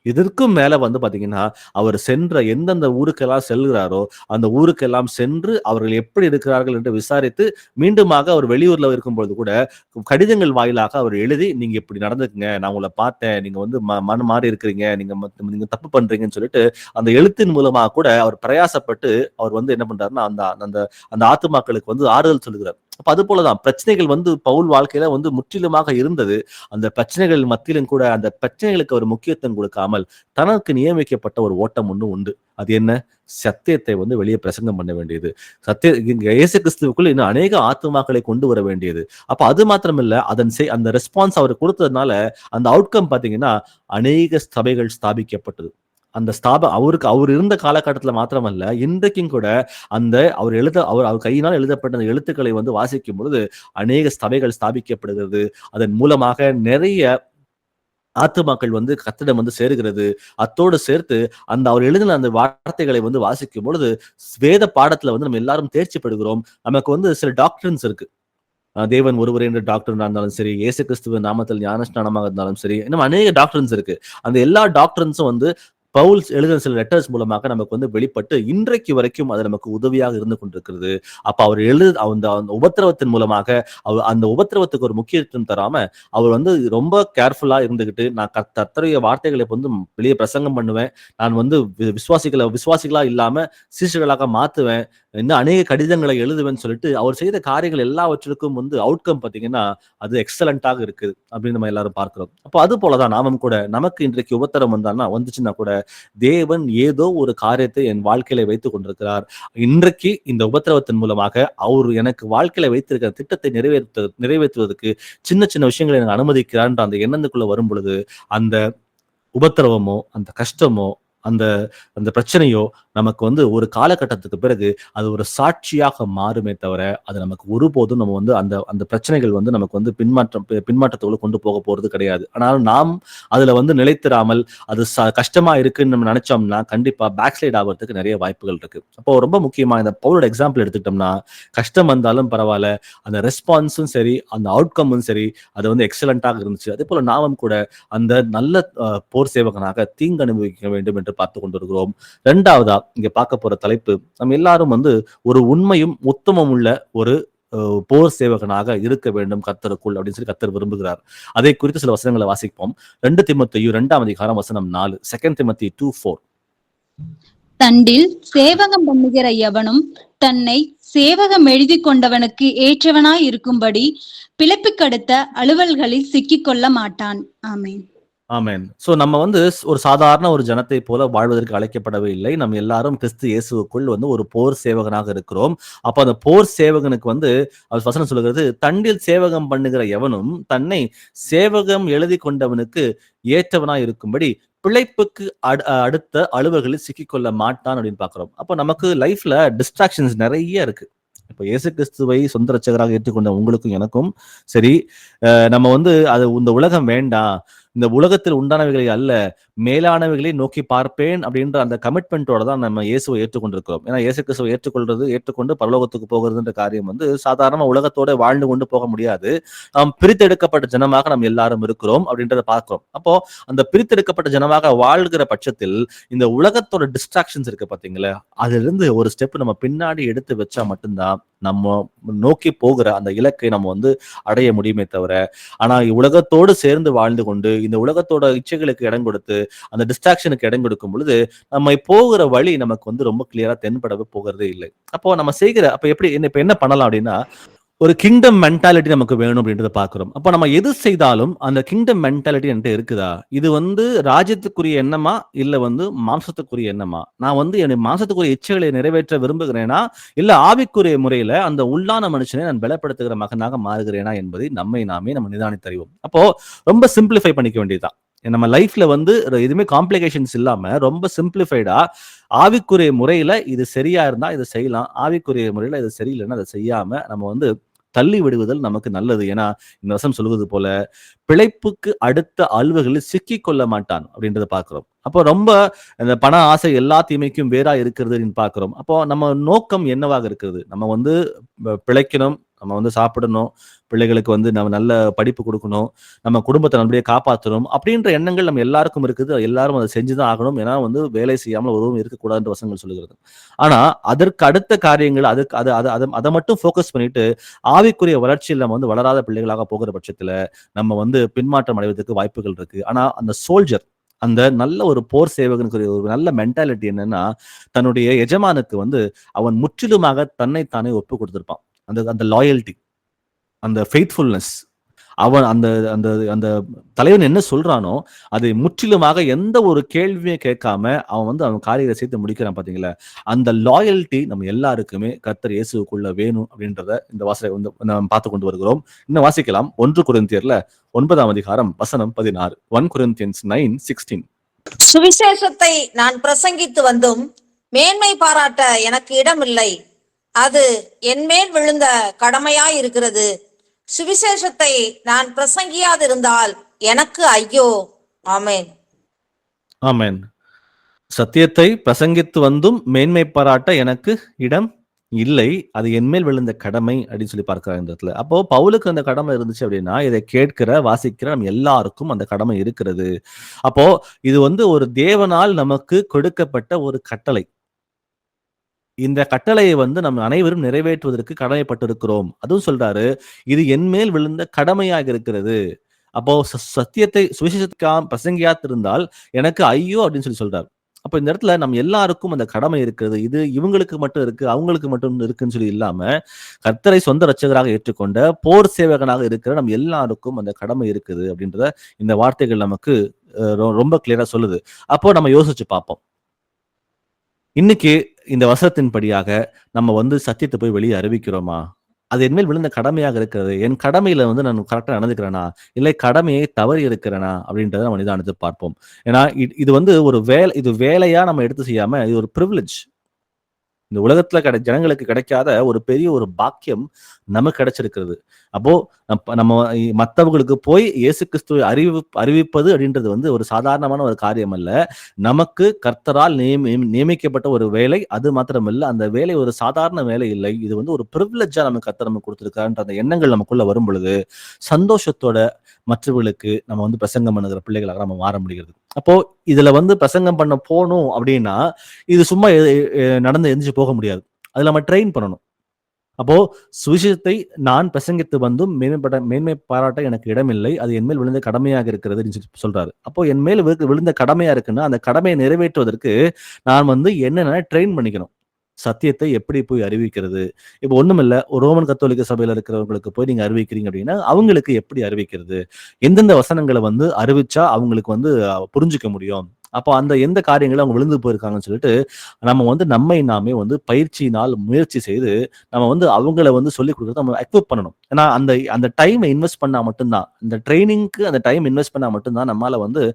இதற்கும் மேல வந்து பாத்தீங்கன்னா, அவர் சென்ற எந்தெந்த ஊருக்கெல்லாம் செல்கிறாரோ அந்த ஊருக்கெல்லாம் சென்று அவர்கள் எப்படி இருக்கிறார்கள் என்று விசாரித்து, மீண்டுமாக அவர் வெளியூர்ல இருக்கும்பொழுது கூட கடிதங்கள் வாயிலாக அவர் எழுதி, நீங்க இப்படி நடந்துக்குங்க, நான் உங்களை பார்த்தேன், நீங்க வந்து மனம் மாறி இருக்கிறீங்க, நீங்க தப்பு பண்றீங்கன்னு சொல்லிட்டு அந்த எழுத்தின் மூலமா கூட அவர் பிரயாசப்பட்டு அவர் வந்து என்ன பண்றாருன்னா, அந்த அந்த அந்த ஆத்துமாக்களுக்கு வந்து ஆறுதல் சொல்லுகிறார். அப்ப அது போலதான் பிரச்சனைகள் வந்து பவுல் வாழ்க்கையில வந்து முற்றிலுமாக இருந்தது. அந்த பிரச்சனைகள் மத்தியிலும் கூட அந்த பிரச்சனைகளுக்கு அவர் முக்கியத்துவம் கொடுக்காமல் தனக்கு நியமிக்கப்பட்ட ஒரு ஓட்டம் ஒண்ணு உண்டு. அது என்ன? சத்தியத்தை வந்து வெளியே பிரசங்கம் பண்ண வேண்டியது. இயேசு கிறிஸ்துவுக்குள் இன்னும் அநேக ஆத்துமாக்களை கொண்டு வர வேண்டியது. அப்ப அது மாத்திரமில்ல, அந்த ரெஸ்பான்ஸ் அவர் கொடுத்ததுனால அந்த அவுட்கம் பாத்தீங்கன்னா அநேக சபைகள் ஸ்தாபிக்கப்பட்டது. அந்த அவர் இருந்த காலகட்டத்துல மாத்திரமல்ல, இன்றைக்கும் கூட அவர் கையினால் எழுதப்பட்ட அந்த எழுத்துக்களை வந்து வாசிக்கும் பொழுது அநேக சபைகள் ஸ்தாபிக்கப்படுகிறது. அதன் மூலமாக நிறைய ஆத்துமாக்கள் வந்து கர்த்தரிடம் வந்து சேருகிறது. அத்தோடு சேர்த்து அவர் எழுதின அந்த வார்த்தைகளை வந்து வாசிக்கும் பொழுது வேத பாடத்துல வந்து நம்ம எல்லாரும் தேர்ச்சி பெறுகிறோம். நமக்கு வந்து சில டாக்டரின்ஸ் இருக்கு. தேவன் ஒருவரே என்ற டாக்டர்னா இருந்தாலும் சரி, இயேசு கிறிஸ்துவின் நாமத்தில் ஞானஸ்நானமாக இருந்தாலும் சரி, இன்னும் அநேக டாக்டரின்ஸ் இருக்கு. அந்த எல்லா டாக்டரின்ஸும் வந்து பவுல் எழுதின சில லெட்டர்ஸ் மூலமாக நமக்கு வந்து வெளிப்பட்டு இன்றைக்கு வரைக்கும் அது நமக்கு உதவியாக இருந்து கொண்டிருக்கிறது. அப்ப அவர் அந்த உபத்திரவத்தின் மூலமாக அந்த உபத்திரவத்துக்கு ஒரு முக்கியத்துவம் தராம அவர் வந்து ரொம்ப கேர்ஃபுல்லா இருந்துகிட்டு, நான் கர்த்தருடைய வார்த்தைகளை வந்து வெளியே பிரசங்கம் பண்ணுவேன், நான் வந்து விசுவாசிகளா இல்லாம சீஷர்களாக மாத்துவேன், இன்னும் அநேக கடிதங்களை எழுதுவேன்னு சொல்லிட்டு அவர் செய்த காரியங்கள் எல்லாவற்றிற்கும் வந்து அவுட்கம் பாத்தீங்கன்னா அது எக்ஸலண்டாக இருக்கு அப்படின்னு நம்ம எல்லாரும் பார்க்கிறோம். அப்போ அது போலதான் நாமும் கூட, நமக்கு இன்றைக்கு உபத்திரம் வந்துச்சுன்னா கூட தேவன் ஏதோ ஒரு காரியத்தை என் வாழ்க்கையில வைத்துக் கொண்டிருக்கிறார். இன்றைக்கு இந்த உபத்திரவத்தின் மூலமாக அவர் எனக்கு வாழ்க்கையில வைத்திருக்கிற திட்டத்தை நிறைவேற்றுவதற்கு சின்ன சின்ன விஷயங்களை எனக்கு அனுமதிக்கிறார் அந்த எண்ணத்துக்குள்ள வரும் பொழுது அந்த உபத்திரவமோ அந்த கஷ்டமோ அந்த அந்த பிரச்சனையோ நமக்கு வந்து ஒரு காலகட்டத்துக்கு பிறகு அது ஒரு சாட்சியாக மாறுமே தவிர அது நமக்கு ஒருபோதும் நம்ம வந்து அந்த அந்த பிரச்சனைகள் வந்து நமக்கு வந்து பின்மாற்றத்துக்குள்ள கொண்டு போக போறது கிடையாது. ஆனாலும் நாம் அதுல வந்து நிலைத்திராமல் அது கஷ்டமா இருக்குன்னு நம்ம நினைச்சோம்னா கண்டிப்பா பேக் ஸ்லைட் ஆகிறதுக்கு நிறைய வாய்ப்புகள் இருக்கு. அப்போ ரொம்ப முக்கியமா இந்த பவுலோட எக்ஸாம்பிள் எடுத்துக்கிட்டோம்னா, கஷ்டம் வந்தாலும் பரவாயில்ல, அந்த ரெஸ்பான்ஸும் சரி அந்த அவுட்கமும் சரி அது வந்து எக்ஸலண்டாக இருந்துச்சு. அதே போல நாமும் கூட அந்த நல்ல போர் சேவகனாக தீங்கு அனுபவிக்க வேண்டும் என்று பார்த்து கொண்டிருக்கிறோம். இரண்டாவதா இங்க பார்க்க போற தலைப்பு, நம்ம எல்லாரும் வந்து ஒரு உண்மையும் உத்தமம் உள்ள ஒரு போர் சேவகனாக இருக்க வேண்டும் கர்த்தருக்குள் அப்படின்னு சொல்லி கர்த்தர் விரும்புகிறார். அதை குறித்து சில வசனங்களை வாசிப்போம். 2 தீமோத்தேயு 2ஆம் அதிகாரம் வசனம் 4, 2 Timothy 2:4. தண்டில் சேவகம் பண்ணுகிற எவனும் தன்னை சேவகம் எழுதி கொண்டவனுக்கு ஏற்றவனாய் இருக்கும்படி பிழைப்புக்கடுத்த அலுவல்களில் சிக்கிக் கொள்ள மாட்டான். ஆமேன். ஆமென். சோ நம்ம வந்து ஒரு சாதாரண ஒரு ஜனத்தை போல வாழ்வதற்கு அழைக்கப்படவே இல்லை. நம்ம எல்லாரும் கிறிஸ்து இயேசுவுக்குள் வந்து ஒரு போர் சேவகனாக இருக்கிறோம். அப்ப அந்த போர் சேவகனுக்கு வந்து வசனம் சொல்லுகிறது, தண்டில் சேவகம் பண்ணுகிற எவனும் தன்னை சேவகம் எழுதி கொண்டவனுக்கு ஏற்றவனாய் இருக்கும்படி பிழைப்புக்கு அடுத்த அலுவல்களில் சிக்கிக்கொள்ள மாட்டான் அப்படின்னு பாக்குறோம். அப்ப நமக்கு லைஃப்ல டிஸ்ட்ராக்ஷன்ஸ் நிறைய இருக்கு. இப்ப இயேசு கிறிஸ்துவை சொந்த ரட்சகராக ஏற்றுக்கொண்ட உங்களுக்கும் எனக்கும் சரி, நம்ம வந்து அது இந்த உலகம் வேண்டாம், இந்த உலகத்தில் உண்டானவைகளை அல்ல மேலானவைகளை நோக்கி பார்ப்பேன் அப்படின்ற அந்த கமிட்மெண்டோட தான் நம்ம இயேசுவை ஏற்றுக்கொண்டிருக்கிறோம். ஏன்னா இயேசு கிறிஸ்துவை ஏற்றுக்கொண்டு பரலோகத்துக்கு போகிறதுன்ற காரியம் வந்து சாதாரண உலகத்தோட வாழ்ந்து கொண்டு போக முடியாது. நாம் பிரித்தெடுக்கப்பட்ட ஜனமாக நம்ம எல்லாரும் இருக்கிறோம் அப்படின்றத பார்க்கிறோம். அப்போ அந்த பிரித்தெடுக்கப்பட்ட ஜனமாக வாழ்கிற பட்சத்தில் இந்த உலகத்தோட டிஸ்ட்ராக்ஷன்ஸ் இருக்கு பாத்தீங்களா, அதுல இருந்து ஒரு ஸ்டெப் நம்ம பின்னாடி எடுத்து வச்சா மட்டும்தான் நம்ம நோக்கி போகிற அந்த இலக்கை நம்ம வந்து அடைய முடியுமே தவிர, ஆனா உலகத்தோடு சேர்ந்து வாழ்ந்து கொண்டு இந்த உலகத்தோட இச்சைகளுக்கு இடம் கொடுத்து அந்த டிஸ்ட்ராக்ஷனுக்கு இடம் கொடுக்கும் பொழுது நம்ம போகிற வழி நமக்கு வந்து ரொம்ப கிளியரா தென்படவே போகிறதே இல்லை. அப்போ நம்ம செய்கிற இப்ப என்ன பண்ணலாம் அப்படின்னா, ஒரு கிங்டம் மென்டாலிட்டி நமக்கு வேணும் அப்படின்றத பார்க்கிறோம். அப்ப நம்ம எது செய்தாலும் அந்த கிங்டம் மென்டாலிட்டி என்கிட்ட இருக்குதா? இது ராஜ்யத்துக்குரிய எண்ணமா? இல்ல மாம்சத்துக்குரிய எண்ணமா? நான் என் மாம்சத்துக்குரிய இச்சைகளை நிறைவேற்ற விரும்புகிறேனா? இல்ல ஆவிக்குரிய முறையில அந்த உள்ளான மனுஷனை நான் பலப்படுத்துகிற மகனாக மாறுகிறேனா என்பதை நம்மை நாமே நம்ம நிதானித்தறிவோம். அப்போ ரொம்ப சிம்பிளிஃபை பண்ணிக்க வேண்டியதுதான். நம்ம லைஃப்ல எதுவுமே காம்ப்ளிகேஷன்ஸ் இல்லாம ரொம்ப சிம்பிளிஃபைடா ஆவிக்குரிய முறையில இது சரியா இருந்தா இதை செய்யலாம், ஆவிக்குரிய முறையில இது சரியில்லைன்னா அதை செய்யாம நம்ம தள்ளி விடுவதல் நமக்கு நல்லது. ஏன்னா இந்த வசனம் சொல்வது போல பிழைப்புக்கு அடுத்த அலுவல்களில் சிக்கிக் கொள்ள மாட்டான் அப்படின்றத பாக்குறோம். அப்போ ரொம்ப இந்த பண ஆசை எல்லா தீமைக்கும் வேறா இருக்கிறது பாக்குறோம். அப்போ நம்ம நோக்கம் என்னவாக இருக்கிறது? நம்ம பிழைக்கணும், நம்ம சாப்பிடணும், பிள்ளைகளுக்கு நம்ம நல்ல படிப்பு கொடுக்கணும், நம்ம குடும்பத்தை நல்லபடியாக காப்பாற்றணும் அப்படின்ற எண்ணங்கள் நம்ம எல்லாருக்கும் இருக்குது. எல்லாரும் அதை செஞ்சுதான் ஆகணும். ஏன்னா வேலை செய்யாமல் ஒருவரும் இருக்கக்கூடாதுன்ற வசனங்கள் சொல்லுகிறது. ஆனா அதற்கு அடுத்த காரியங்கள் அதுக்கு அதை மட்டும் ஃபோக்கஸ் பண்ணிட்டு ஆவிக்குரிய வளர்ச்சியில் நம்ம வளராத பிள்ளைகளாக போகிற பட்சத்துல நம்ம பின்மாற்றம் அடைவதற்கு வாய்ப்புகள் இருக்கு. ஆனா அந்த சோல்ஜர், அந்த நல்ல ஒரு போர் சேவகனுக்கு ஒரு நல்ல மென்டாலிட்டி என்னன்னா, தன்னுடைய எஜமானுக்கு அவன் முற்றிலுமாக தன்னைத்தானே ஒப்பு கொடுத்திருப்பான். அந்த அந்த லாயல்டி, அந்த ஃபெய்த்ஃபுல்னஸ், அவன் அந்த அந்த அந்த தலைவன் என்ன சொல்றானோ அதை முற்றிலுமாக எந்த ஒரு கேள்வியும் கேட்காம அவன் காரியத்தை சேர்த்து முடிக்கிறான். பாத்தீங்களா? அந்த லாயல்டி நம்ம எல்லாருக்குமே கர்த்தர் இயேசுக்குள்ள வேணும் அப்படின்றத இந்த வாசகம் நாம் பார்த்து கொண்டு வருகிறோம். இன்னும் வாசிக்கலாம். 1 கொரிந்தியர்ல 9ஆம் அதிகாரம் வசனம் 16. 1 Corinthians 9:16. சுவிசேஷத்தை நான் பிரசங்கித்து வந்தும் மேன்மை பாராட்ட எனக்கு இடமில்லை, அது என்மேல் விழுந்த கடமையாய் இருக்கிறது. சுவிசேஷத்தை நான் பிரசங்கியாதிருந்தால் எனக்கு ஐயோ. ஆமென். ஆமென். சத்தியத்தை பிரசங்கித்து வந்தும் மேன்மை பாராட்ட எனக்கு இடம் இல்லை, அது என்மேல் விழுந்த கடமை அப்படின்னு சொல்லி பார்க்கிறாங்க இந்த இடத்துல. அப்போ பவுலுக்கு அந்த கடமை இருந்துச்சு அப்படின்னா இதை கேட்கிற வாசிக்கிற நம்ம எல்லாருக்கும் அந்த கடமை இருக்கிறது. அப்போ இது ஒரு தேவனால் நமக்கு கொடுக்கப்பட்ட ஒரு கட்டளை. இந்த கட்டளையை நம்ம அனைவரும் நிறைவேற்றுவதற்கு கடமைப்பட்டிருக்கிறோம். அதுவும் சொல்றாரு, இது என்மேல் விழுந்த கடமையாக இருக்கிறது. அப்போ சத்தியத்தை சுவிசேஷத்துக்காக பிரசங்கியாத்திருந்தால் எனக்கு ஐயோ அப்படின்னு சொல்றாரு. அப்ப இந்த இடத்துல நம்ம எல்லாருக்கும் அந்த கடமை இருக்கிறது. இது இவங்களுக்கு மட்டும் இருக்கு, அவங்களுக்கு மட்டும் இருக்குன்னு சொல்லி இல்லாம கர்த்தரை சொந்த ரட்சகராக ஏற்றுக்கொண்ட போர் சேவகனாக இருக்கிற நம்ம எல்லாருக்கும் அந்த கடமை இருக்குது அப்படின்றத இந்த வார்த்தைகள் நமக்கு ரொம்ப கிளியரா சொல்லுது. அப்போ நம்ம யோசிச்சு பார்ப்போம். இன்னைக்கு இந்த வசனத்தின்படியாக நம்ம சத்தியத்தை போய் வெளியே அறிவிக்கிறோமா? அது என்மேல் விழுந்த கடமையாக இருக்கிறது. என் கடமையில நான் கரெக்டா நடந்துக்கிறேனா, இல்லை கடமையை தவறி இருக்கிறேனா அப்படின்றத நம்ம நிதானித்து பார்ப்போம். ஏன்னா இது ஒரு இது வேலையா நம்ம எடுத்து செய்யாம இது ஒரு பிரிவிலேஜ். இந்த உலகத்துல ஜனங்களுக்கு கிடைக்காத ஒரு பெரிய ஒரு பாக்கியம் நமக்கு கிடைச்சிருக்கிறது. அப்போ நம்ம மற்றவர்களுக்கு போய் இயேசு கிறிஸ்துவை அறிவிப்பது அப்படின்றது ஒரு சாதாரணமான ஒரு காரியம் அல்ல. நமக்கு கர்த்தரால் நியமிக்கப்பட்ட ஒரு வேலை. அது மாத்திரமல்ல, அந்த வேலை ஒரு சாதாரண வேலை இல்லை. இது ஒரு பிரிவிலேஜா நம்ம கர்த்தர் நமக்கு கொடுத்திருக்காருன்ற அந்த எண்ணங்கள் நமக்குள்ள வரும் பொழுது சந்தோஷத்தோட மற்றவர்களுக்கு நம்ம பிரசங்கம் பண்ணுகிற பிள்ளைகளாக நம்ம மாற முடிகிறது. அப்போ இதுல பிரசங்கம் பண்ண போகணும் அப்படின்னா இது சும்மா நடந்து எந்திரிச்சு போக முடியாது. அதுல நம்ம ட்ரெயின் பண்ணணும். அப்போ சுவிசேஷத்தை நான் பிரசங்கித்து வந்தும் மேன்மை பாராட்ட எனக்கு இடமில்லை, அது என்மேல் விழுந்த கடமையாக இருக்கிறது சொல்றாரு. அப்போ என் மேல் விழுந்த கடமையா இருக்குன்னா அந்த கடமையை நிறைவேற்றுவதற்கு நான் என்னென்ன ட்ரெயின் பண்ணிக்கணும். சத்தியத்தை எப்படி போய் அறிவிக்கிறது? இப்போ ஒண்ணுமில்ல, ஒரு ரோமன் கத்தோலிக்க சபையில இருக்கிறவங்களுக்கு போய் நீங்க அறிவிக்கிறீங்க அப்படின்னா அவங்களுக்கு எப்படி அறிவிக்கிறது? எந்தெந்த வசனங்களை அறிவிச்சா அவங்களுக்கு புரிஞ்சுக்க முடியும்? அப்போ அந்த எந்த காரியங்களை அவங்க விழுந்து போயிருக்காங்கன்னு சொல்லிட்டு நம்ம நம்மை நாமே பயிற்சியினால் முயற்சி செய்து நம்ம அவங்கள சொல்லிக் கொடுக்கறது நம்ம எக்விப் பண்ணணும். ஏன்னா அந்த டைமை இன்வெஸ்ட் பண்ணா மட்டும்தான், இந்த ட்ரைனிங்க்கு அந்த டைம் இன்வெஸ்ட் பண்ணா மட்டும்தான் நம்மளால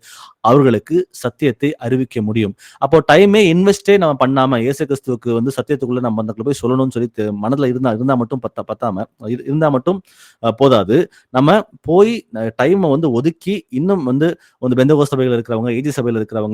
அவர்களுக்கு சத்தியத்தை அறிவிக்க முடியும். அப்போ டைமே இன்வெஸ்டே நம்ம பண்ணாம இயேசு கிறிஸ்துவுக்கு சத்தியத்துக்குள்ள நம்ம அந்த போய் சொல்லணும்னு சொல்லி மனதுல இருந்தா மட்டும் பத்தாம இருந்தா மட்டும் போதாது. நம்ம போய் டைமை ஒதுக்கி இன்னும் பெந்தகோஸ்து சபையில் இருக்கிறவங்க, ஏஜி சபையில் இருக்கிறவங்க,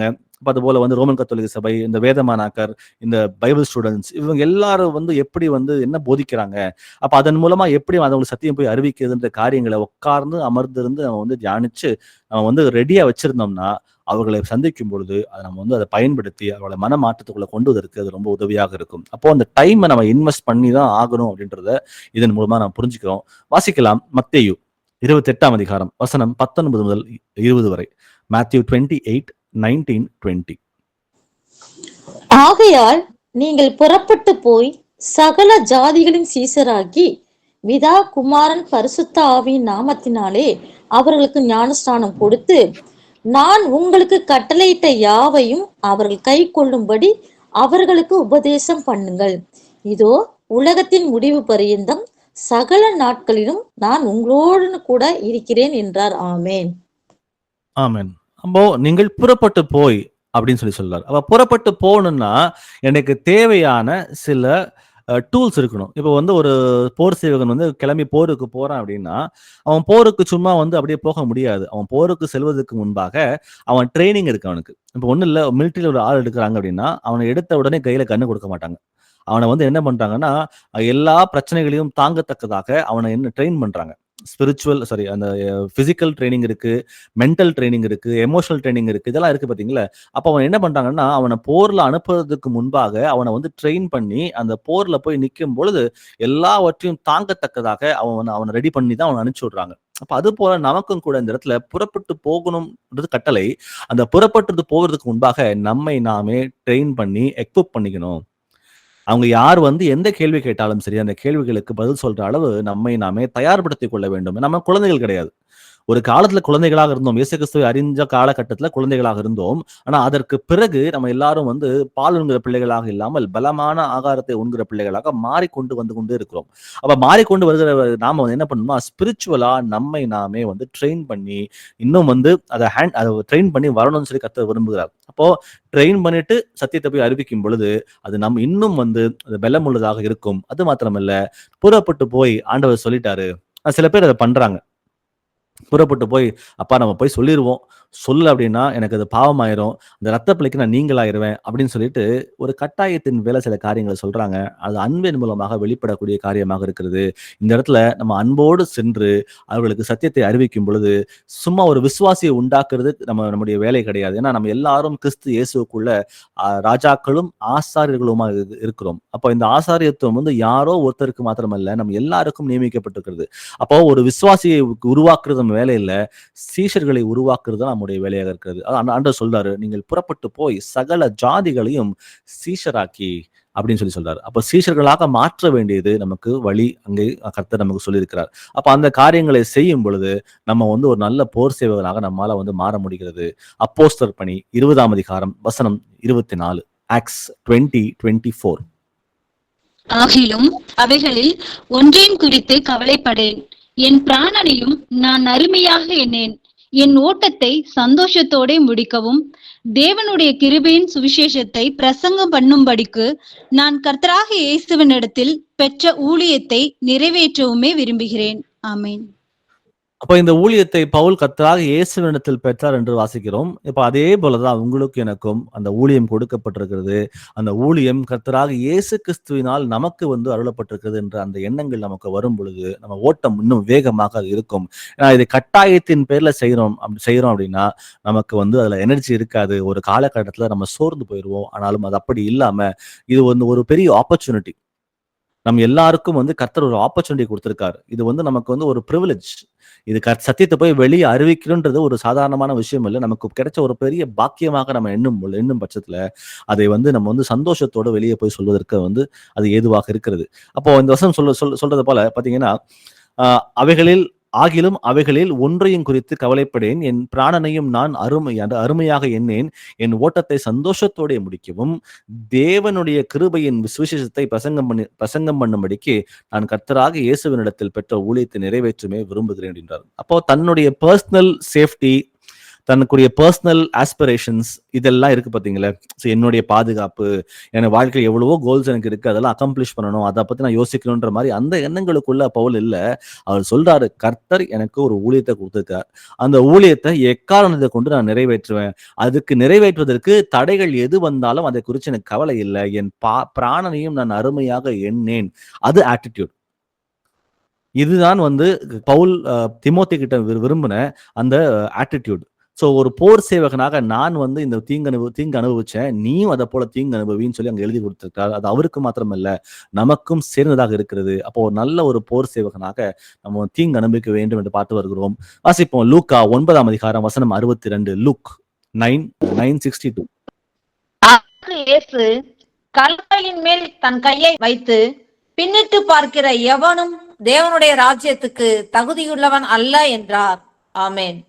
அது போல ரோமன் கத்தோலிக்க சபை, இந்த வேதமானாக்கர், இந்த பைபிள் ஸ்டூடெண்ட்ஸ், இவங்க எல்லாரும் எப்படி என்ன போதிக்கிறாங்க, அப்ப அதன் மூலமா எப்படி அவங்களுக்கு சத்தியம் போய் அறிவிக்கிறதுன்ற காரியங்களை உட்கார்ந்து அமர்ந்திருந்து நம்ம தியானிச்சு நம்ம ரெடியா வச்சிருந்தோம்னா அவர்களை சந்திக்கும் பொழுது அதை நம்ம அதை பயன்படுத்தி அவர்களை மனமாற்றத்துக்குள்ள கொண்டு வருவதற்கு அது ரொம்ப உதவியாக இருக்கும். அப்போ அந்த டைமை நம்ம இன்வெஸ்ட் பண்ணி தான் ஆகணும் அப்படின்றத இதன் மூலமா நம்ம புரிஞ்சுக்கிறோம். வாசிக்கலாம். மத்தேயு 28ஆம் அதிகாரம் வசனம் 19 முதல் 20 வரை. Matthew 28:19-20. ஆகையால் நீங்கள் புறப்பட்டு போய் சகல ஜாதிகளின் சீசராகி பிதா குமாரன் பரிசுத்த ஆவியின் நாமத்தினாலே அவர்களுக்கு ஞானஸ்நானம் கொடுத்து, நான் உங்களுக்கு கட்டளையிட்ட யாவையும் அவர்கள் கை கொள்ளும்படி அவர்களுக்கு உபதேசம் பண்ணுங்கள். இதோ உலகத்தின் முடிவு பரியந்தம் சகல நாட்களிலும் நான் உங்களோடு கூட இருக்கிறேன் என்றார். ஆமேன். ஆமென். அப்போ நீங்கள் புறப்பட்டு போய் அப்படின்னு சொல்றாரு. அப்ப புறப்பட்டு போகணும்னா எனக்கு தேவையான சில டூல்ஸ் இருக்கணும். இப்போ வந்து ஒரு போர் சேவகன் வந்து கிளம்பி போருக்கு போறான் அப்படின்னா, அவன் போருக்கு சும்மா வந்து அப்படியே போக முடியாது. அவன் போருக்கு செல்வதற்கு முன்பாக அவன் ட்ரெய்னிங் இருக்கு அவனுக்கு. இப்போ ஒண்ணும் இல்ல, மிலிட்டரியில ஒரு ஆள் எடுக்குறாங்க அப்படின்னா, அவன எடுத்த உடனே கையில கன்னு கொடுக்க மாட்டாங்க. அவன வந்து என்ன பண்றாங்கன்னா, எல்லா பிரச்சனைகளையும் தாங்கத்தக்கதாக அவன என்ன ட்ரெயின் பண்றாங்க. அந்த பிசிக்கல் ட்ரெய்னிங் இருக்கு, மென்டல் ட்ரெய்னிங் இருக்கு, எமோஷனல் ட்ரெய்னிங் இருக்கு. இதெல்லாம் இருக்கு பார்த்தீங்களா? அப்ப அவன் என்ன பண்றாங்கன்னா, அவன போர்ல அனுப்புறதுக்கு முன்பாக அவன வந்து ட்ரெயின் பண்ணி, அந்த போர்ல போய் நிக்கும் பொழுது எல்லாவற்றையும் தாங்கத்தக்கதாக அவன ரெடி பண்ணி தான் அவன அனுப்பிச்சு விடுறாங்க. அப்ப அதுபோல நமக்கும் கூட இந்த இடத்துல புறப்பட்டு போகணும்ன்றது கட்டளை. அந்த புறப்பட்டு போவதற்கு முன்பாக நம்மை நாமே ட்ரெயின் பண்ணி எக்விப் பண்ணிக்கணும். அவங்க யார் வந்து எந்த கேள்வி கேட்டாலும் சரி, அந்த கேள்விகளுக்கு பதில் சொல்ற அளவு நம்மை நாமே தயார்படுத்திக் கொள்ள வேண்டும். நம்ம குழந்தைகள் கிடையாது. ஒரு காலத்துல குழந்தைகளாக இருந்தோம். இயேசு கிறிஸ்துவை அறிஞ்ச காலகட்டத்துல குழந்தைகளாக இருந்தோம். ஆனா அதற்கு பிறகு நம்ம எல்லாரும் வந்து பால் உண்கிற பிள்ளைகளாக இல்லாமல் பலமான ஆகாரத்தை உண்கிற பிள்ளைகளாக மாறிக்கொண்டு வந்து கொண்டே இருக்கிறோம். அப்ப மாறிக்கொண்டு வருகிற நாம வந்து என்ன பண்ணணும்னா, ஸ்பிரிச்சுவலா நம்மை நாமே வந்து ட்ரெயின் பண்ணி, இன்னும் வந்து அதை ட்ரெயின் பண்ணி வரணும்னு சொல்லி கர்த்தர் விரும்புகிறார். அப்போ ட்ரெயின் பண்ணிட்டு சத்தியத்தை போய் அறிவிக்கும் பொழுது அது நம்ம இன்னும் வந்து பலம் உள்ளதாக இருக்கும். அது மாத்திரமல்ல, புறப்பட்டு போய் ஆண்டவர் சொல்லிட்டாரு. சில பேர் அதை பண்றாங்க. புறப்பட்டு போய், அப்பா நம்ம போய் சொல்லிருவோம். சொல்லு அப்படின்னா எனக்கு அது பாவமாயிரும். அந்த ரத்த பிழைக்கு நான் நீங்களாயிருவேன் அப்படின்னு சொல்லிட்டு ஒரு கட்டாயத்தின் மேல சில காரியங்களை சொல்றாங்க. அது அன்பின் மூலமாக வெளிப்படக்கூடிய காரியமாக இருக்கிறது. இந்த இடத்துல நம்ம அன்போடு சென்று அவர்களுக்கு சத்தியத்தை அறிவிக்கும் பொழுது, சும்மா ஒரு விசுவாசியை உண்டாக்குறது நம்முடைய வேலை கிடையாது. ஏன்னா நம்ம எல்லாரும் கிறிஸ்து இயேசுக்குள்ள ராஜாக்களும் ஆசாரியர்களுமா இருக்கிறோம். அப்போ இந்த ஆசாரியத்துவம் வந்து யாரோ ஒருத்தருக்கு மாத்திரமல்ல, நம்ம எல்லாருக்கும் நியமிக்கப்பட்டிருக்கிறது. அப்போ ஒரு விசுவாசியை உருவாக்குறது நம்ம வேலை இல்ல, சீஷர்களை உருவாக்குறது நம்முடைய வேலையாக இருக்கிறது. ஆண்டவர் சொல்றாரு, நீங்கள் புறப்பட்டு போய் சகல ஜாதிகளையும் சீஷராக்கி அப்படின்னு சொல்றாரு. அப்ப சீஷர்களாக மாற்ற வேண்டியது நமக்கு வழி அங்கே கர்த்தர் நமக்கு சொல்லியிருக்கிறார். அப்ப அந்த காரியங்களை செய்யும் பொழுது நம்ம வந்து ஒரு நல்ல போர் சேவகனாக நம்மால வந்து மாற முடிகிறது. அப்போஸ்தலர் பணி 20ஆம் அதிகாரம் வசனம் 24, ஆக்ட்ஸ் 20:24. ஆகிலும் அவைகளில் ஒன்றையும் குறித்து கவலைப்படேன். என் பிராணனையும் நான் அருமையாக எண்ணேன். என் ஓட்டத்தை சந்தோஷத்தோட முடிக்கவும், தேவனுடைய கிருபையின் சுவிசேஷத்தை பிரசங்கம் பண்ணும்படிக்கு நான் கர்த்தராகிய இயேசுவினிடத்தில் பெற்ற ஊழியத்தை நிறைவேற்றவுமே விரும்புகிறேன். ஆமென். அப்ப இந்த ஊழியத்தை பவுல் கர்த்தராகிய இயேசுவினிடத்தில் பெற்றார் என்று வாசிக்கிறோம். இப்ப அதே போலதான் உங்களுக்கு எனக்கும் அந்த ஊழியம் கொடுக்கப்பட்டிருக்கிறது. அந்த ஊழியம் கர்த்தராகிய இயேசு கிறிஸ்துவினால் நமக்கு வந்து அருளப்பட்டிருக்கிறது என்ற அந்த எண்ணங்கள் நமக்கு வரும் பொழுது நம்ம ஓட்டம் இன்னும் வேகமாக அது இருக்கும். ஏன்னா இது கட்டாயத்தின் பேர்ல செய்யறோம் அப்படின்னா நமக்கு வந்து அதுல எனர்ஜி இருக்காது. ஒரு காலகட்டத்துல நம்ம சோர்ந்து போயிடுவோம். ஆனாலும் அது அப்படி இல்லாம இது வந்து ஒரு பெரிய ஆப்பர்ச்சுனிட்டி. நம்ம எல்லாருக்கும் வந்து கர்த்தர் ஒரு ஆப்பர்ச்சுனிட்டி கொடுத்திருக்காரு. இது வந்து நமக்கு வந்து ஒரு பிரிவிலேஜ். இது சத்தியத்தை போய் வெளியே அறிவிக்கணும்ன்றது ஒரு சாதாரணமான விஷயம் இல்லை. நமக்கு கிடைச்ச ஒரு பெரிய பாக்கியமாக நம்ம எண்ணும் பட்சத்துல அதை வந்து நம்ம வந்து சந்தோஷத்தோடு வெளியே போய் சொல்வதற்கு வந்து அது ஏதுவாக இருக்கிறது. அப்போ இந்த வசனம் சொல்றது போல பாத்தீங்கன்னா, அவைகளில் ஒன்றையும் குறித்து கவலைப்படேன். என் பிராணனையும் நான் அருமையாக எண்ணேன். என் ஓட்டத்தை சந்தோஷத்தோட முடிக்கவும், தேவனுடைய கிருபையின் சுவிசேஷத்தை பிரசங்கம் பண்ணும்படிக்கு நான் கர்த்தராகிய இயேசுவினிடத்தில் பெற்ற ஊழியத்தை நிறைவேற்றுமே விரும்புகிறேன் என்றார். அப்போ தன்னுடைய பர்சனல் சேஃப்டி, தனக்குரிய பர்சனல் ஆஸ்பிரேஷன்ஸ் இதெல்லாம் இருக்கு பாத்தீங்களா. என்னுடைய பாதுகாப்பு, என் வாழ்க்கையில் எவ்வளவோ கோல்ஸ் எனக்கு இருக்கு, அதெல்லாம் அக்கம்ப்ளிஷ் பண்ணணும், அதை பத்தி நான் யோசிக்கணும்ன்ற மாதிரி அந்த எண்ணங்களுக்குள்ள பவுல் இல்ல. அவர் சொல்றாரு, கர்த்தர் எனக்கு ஒரு ஊழியத்தை கொடுத்திருக்கார். அந்த ஊழியத்தை எக்காரணத்தை கொண்டு நான் நிறைவேற்றுவேன். அதுக்கு நிறைவேற்றுவதற்கு தடைகள் எது வந்தாலும் அதை குறித்து எனக்கு கவலை இல்லை. என் பிராணனையும் நான் அருமையாக எண்ணேன். அது ஆட்டிடியூட். இதுதான் வந்து பவுல் திமோத்தி கிட்ட விரும்பின அந்த ஆட்டிடியூட். சோ ஒரு போர் சேவகனாக நான் வந்து இந்த தீங்கு அனுபவிச்சேன், நீயும் அதை போல தீங்கு அனுபவின்னு சொல்லி அங்க எழுதி கொடுத்திருக்காரு. அது அவருக்கு மாத்திரமல்ல, நமக்கும் சேர்ந்ததாக இருக்கிறது. அப்போ ஒரு நல்ல ஒரு போர் சேவகனாக நம்ம தீங்கு அனுபவிக்க வேண்டும் என்று பார்த்து வருகிறோம். வாசிப்போம் லூக்கா 9ஆம் அதிகாரம் வசனம் 62. லூக் 9:9-62. இயேசு கல்லறையின் மேல் தன் கையை வைத்து பின்னிட்டு பார்க்கிற எவனும் தேவனுடைய ராஜ்யத்துக்கு தகுதியுள்ளவன் அல்ல என்றார். ஆமென்.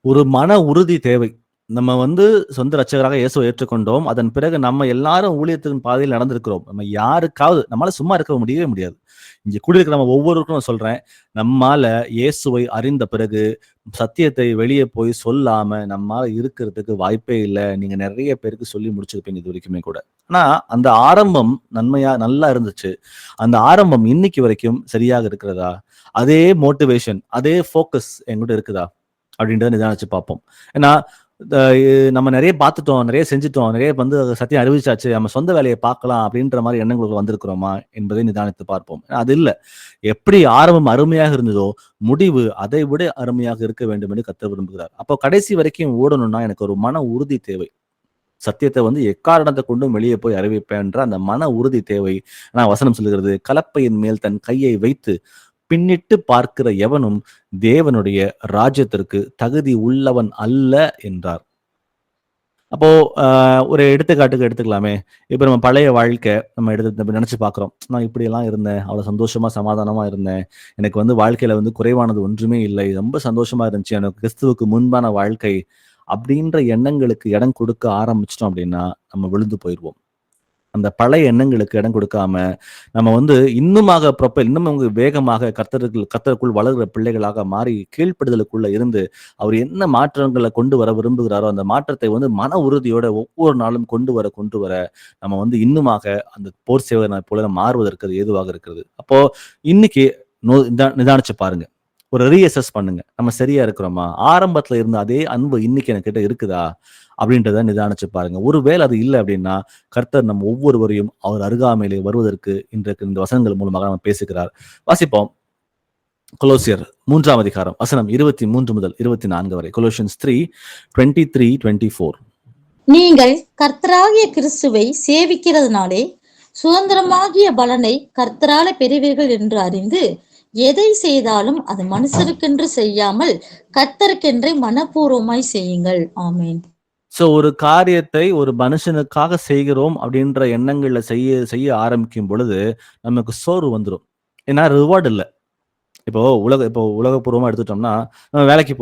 ஒரு மன உறுதி தேவை. நம்ம வந்து சொந்த ரட்சகராக இயேசுவை ஏற்றுக்கொண்டோம். அதன் பிறகு நம்ம எல்லாரும் ஊழியத்தின் பாதையில் நடந்திருக்கிறோம். நம்ம யாருக்காவது நம்மளால சும்மா இருக்க முடியவே முடியாது. இங்க கூடியிருக்கிற நம்ம ஒவ்வொருவருக்கும் நான் சொல்றேன், நம்மால இயேசுவை அறிந்த பிறகு சத்தியத்தை வெளியே போய் சொல்லாம நம்மால இருக்கிறதுக்கு வாய்ப்பே இல்ல. நீங்க நிறைய பேருக்கு சொல்லி முடிச்சிருப்பீங்க இது வரைக்குமே கூட. ஆனா அந்த ஆரம்பம் நல்லா இருந்துச்சு. அந்த ஆரம்பம் இன்னைக்கு வரைக்கும் சரியாக இருக்கிறதா? அதே மோட்டிவேஷன், அதே ஃபோக்கஸ் என்கிட்ட இருக்குதா? அப்படின்றத நிதானிச்சு பார்ப்போம். ஏன்னா நம்ம நிறைய பார்த்துட்டோம், நிறைய செஞ்சுட்டோம், நிறைய வந்து சத்தியம் அறிவிச்சாச்சு, நம்ம சொந்த வேலையை பார்க்கலாம் அப்படின்ற மாதிரி எண்ணங்களுக்கு வந்திருக்கிறோமா என்பதை நிதானித்து பார்ப்போம். அது இல்லை, எப்படி ஆரம்பம் அருமையாக இருந்ததோ முடிவு அதை விட அருமையாக இருக்க வேண்டும் என்று கர்த்தர் விரும்புகிறார். அப்போ கடைசி வரைக்கும் ஓடணும்னா எனக்கு ஒரு மன உறுதி தேவை. சத்தியத்தை வந்து எக்காரணத்தை கொண்டும் வெளியே போய் அறிவிப்பேன்ற அந்த மன உறுதி தேவை. நான் வசனம் சொல்லுகிறது, கலப்பையின் மேல் தன் கையை வைத்து பின்னிட்டு பார்க்கிற எவனும் தேவனுடைய ராஜ்யத்திற்கு தகுதி உள்ளவன் அல்ல என்றார். அப்போ ஒரு எடுத்துக்காட்டுக்கு எடுத்துக்கலாமே. இப்ப நம்ம பழைய வாழ்க்கை நம்ம எடுத்து நினைச்சு பாக்குறோம். நான் இப்படி எல்லாம் இருந்தேன், அவ்வளவு சந்தோஷமா சமாதானமா இருந்தேன், எனக்கு வந்து வாழ்க்கையில வந்து குறைவானது ஒன்றுமே இல்லை, ரொம்ப சந்தோஷமா இருந்துச்சு, எனக்கு கிறிஸ்துவுக்கு முன்பான வாழ்க்கை அப்படின்ற எண்ணங்களுக்கு இடம் கொடுக்க ஆரம்பிச்சிட்டோம் அப்படின்னா நம்ம விழுந்து போயிடுவோம். அந்த பழைய எண்ணங்களுக்கு இடம் கொடுக்காம நம்ம வந்து இன்னும் வேகமாக கர்த்தருக்குள் வளர்கிற பிள்ளைகளாக மாறி கீழ்ப்படுதலுக்குள்ள இருந்து அவர் என்ன மாற்றங்களை கொண்டு வர விரும்புகிறாரோ அந்த மாற்றத்தை வந்து மன உறுதியோட ஒவ்வொரு நாளும் கொண்டு வர நம்ம வந்து இன்னுமாக அந்த போர் சேவகனை போல மாறுவதற்கு அது ஏதுவாக இருக்கிறது. அப்போ இன்னைக்கு நிதானிச்சு பாருங்க, ஒரு ரீஅசஸ் பண்ணுங்க, நம்ம சரியா இருக்கிறோமா? ஆரம்பத்துல இருந்த அதே அன்பு இன்னைக்கு என்கிட்ட இருக்குதா அப்படின்றத நிதானிச்சு பாருங்க. ஒருவேளை அது இல்லை அப்படின்னா கர்த்தர் நம்ம ஒவ்வொருவரையும் அவர் அருகாமையிலே வருவதற்கு இன்றைக்கு இந்த வசனங்கள் மூலமாக நம்ம பேசுகிறார். வாசிப்போம். கொலோசியர் 3ஆம் அதிகாரம் வசனம் 23 முதல் 24 வரை. கொலோசியன்ஸ் 3:23-24. நீங்கள் கர்த்தராகிய கிறிஸ்துவை சேவிக்கிறதுனாலே சுதந்திரமாகிய பலனை கர்த்தரால பெறுவீர்கள் என்று அறிந்து எதை செய்தாலும் அது மனுஷருக்கென்று செய்யாமல் கர்த்தருக்கென்றே மனப்பூர்வமாய் செய்யுங்கள். ஆமென். சோ ஒரு காரியத்தை ஒரு மனுஷனுக்காக செய்கிறோம் அப்படின்ற எண்ணங்கள்ல செய்ய ஆரம்பிக்கும் பொழுது நமக்கு சோர்வு வந்துடும். ஏன்னா ரிவார்டு இல்லை. இப்போ உலகப்பூர்வமா எடுத்துட்டோம்னா நம்ம வேலைக்கு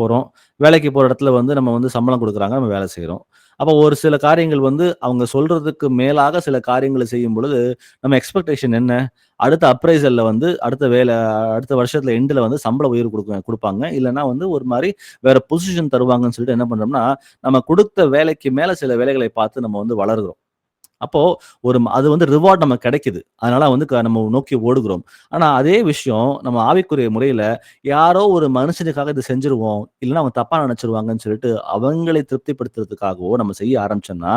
போற இடத்துல வந்து நம்ம வந்து சம்பளம் கொடுக்குறாங்க, நம்ம வேலை செய்யறோம். அப்போ ஒரு சில காரியங்கள் வந்து அவங்க சொல்றதுக்கு மேலாக சில காரியங்களை செய்யும் பொழுது நம்ம எக்ஸ்பெக்டேஷன் என்ன? அடுத்த அப்ரைசல்ல வந்து அடுத்த வருஷத்துல எண்டுல வந்து சம்பள உயர்வு கொடுப்பாங்க, இல்லைன்னா வந்து ஒரு மாதிரி வேற பொசிஷன் தருவாங்கன்னு சொல்லிட்டு என்ன பண்றோம்னா நம்ம கொடுத்த வேலைக்கு மேல சில வேலைகளை பார்த்து நம்ம வந்து வளர்கிறோம். அப்போ அது வந்து ரிவார்ட் நமக்கு கிடைக்குது, அதனால வந்து நம்ம நோக்கி ஓடுகிறோம். ஆனா அதே விஷயம் நம்ம ஆவிக்குரிய முறையில யாரோ ஒரு மனுஷனுக்காக இது செஞ்சிருவோம், இல்லைன்னா அவங்க தப்பா நினைச்சிருவாங்கன்னு சொல்லிட்டு அவங்களை திருப்திப்படுத்துறதுக்காகவோ நம்ம செய்ய ஆரம்பிச்சோம்னா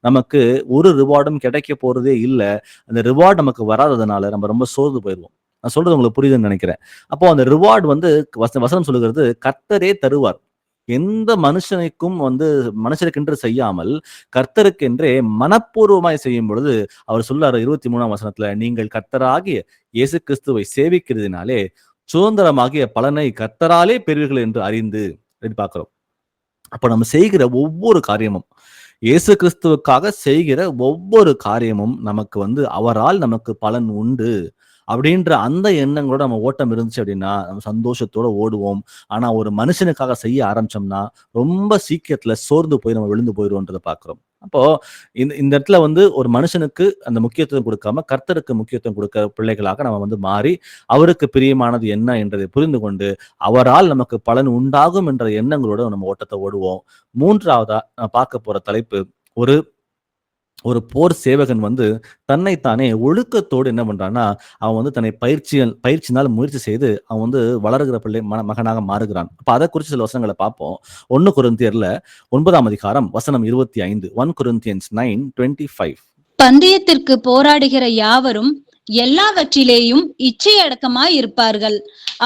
நமக்கு ஒரு ரிவார்டும் கிடைக்க போறதே இல்லை. அந்த ரிவார்டு நமக்கு வராததுனால நம்ம ரொம்ப சோர்ந்து போயிடுவோம். நான் சொல்றது உங்களுக்கு புரியுதுன்னு நினைக்கிறேன். அப்போ அந்த ரிவார்டு வந்து வசனம் சொல்லுகிறது கர்த்தரே தருவார். எந்த மனுஷருக்கென்று செய்யாமல் கர்த்தருக்கென்றே மனப்பூர்வமாய் செய்யும் பொழுது அவர் சொல்றாரு 23ஆம் வசனத்துல, நீங்கள் கர்த்தராகிய இயேசு கிறிஸ்துவை சேவிக்கிறதுனாலே சுதந்திரமாகிய பலனை கர்த்தராலே பெறுவீர்கள் என்று அறிந்து பார்க்கிறோம். அப்ப நம்ம செய்கிற ஒவ்வொரு காரியமும், இயேசு கிறிஸ்துவுக்காக செய்கிற ஒவ்வொரு காரியமும் நமக்கு வந்து அவரால் நமக்கு பலன் உண்டு அப்படின்ற அந்த எண்ணங்களோட நம்ம ஓட்டம் இருந்துச்சு அப்படின்னா நம்ம சந்தோஷத்தோட ஓடுவோம். ஆனா ஒரு மனுஷனுக்காக செய்ய ஆரம்பிச்சோம்னா ரொம்ப சீக்கிரத்துல சோர்ந்து போய் நம்ம விழுந்து போயிடுவோன்றதை பாக்குறோம். அப்போ இந்த இடத்துல வந்து ஒரு மனுஷனுக்கு அந்த முக்கியத்துவம் கொடுக்காம கர்த்தருக்கு முக்கியத்துவம் கொடுக்க பிள்ளைகளாக நம்ம வந்து மாறி அவருக்கு பிரியமானது என்ன என்றதை புரிந்து கொண்டு அவரால் நமக்கு பலன் உண்டாகும் என்ற எண்ணங்களோட நம்ம ஓட்டத்தை ஓடுவோம். மூன்றாவதா நான் பார்க்க போற தலைப்பு, ஒரு போர் சேவகன் வந்து தன்னைத்தானே ஒழுக்கத்தோடு என்ன பண்றான்னா அவன் வந்து தன்னை பயிற்சினால் முயற்சி செய்து அவன் வந்து வளர்கிற பிள்ளை மகனாக மாறுகிறான். அப்ப அதை குறித்து சில வசனங்களை பார்ப்போம். 1 கொரிந்தியர்ல 9ஆம் அதிகாரம் வசனம் 25. 1 Corinthians 9:25. பந்தயத்திற்கு போராடுகிற யாவரும் எல்லாவற்றிலேயும் இச்சையடக்கமாய் இருப்பார்கள்.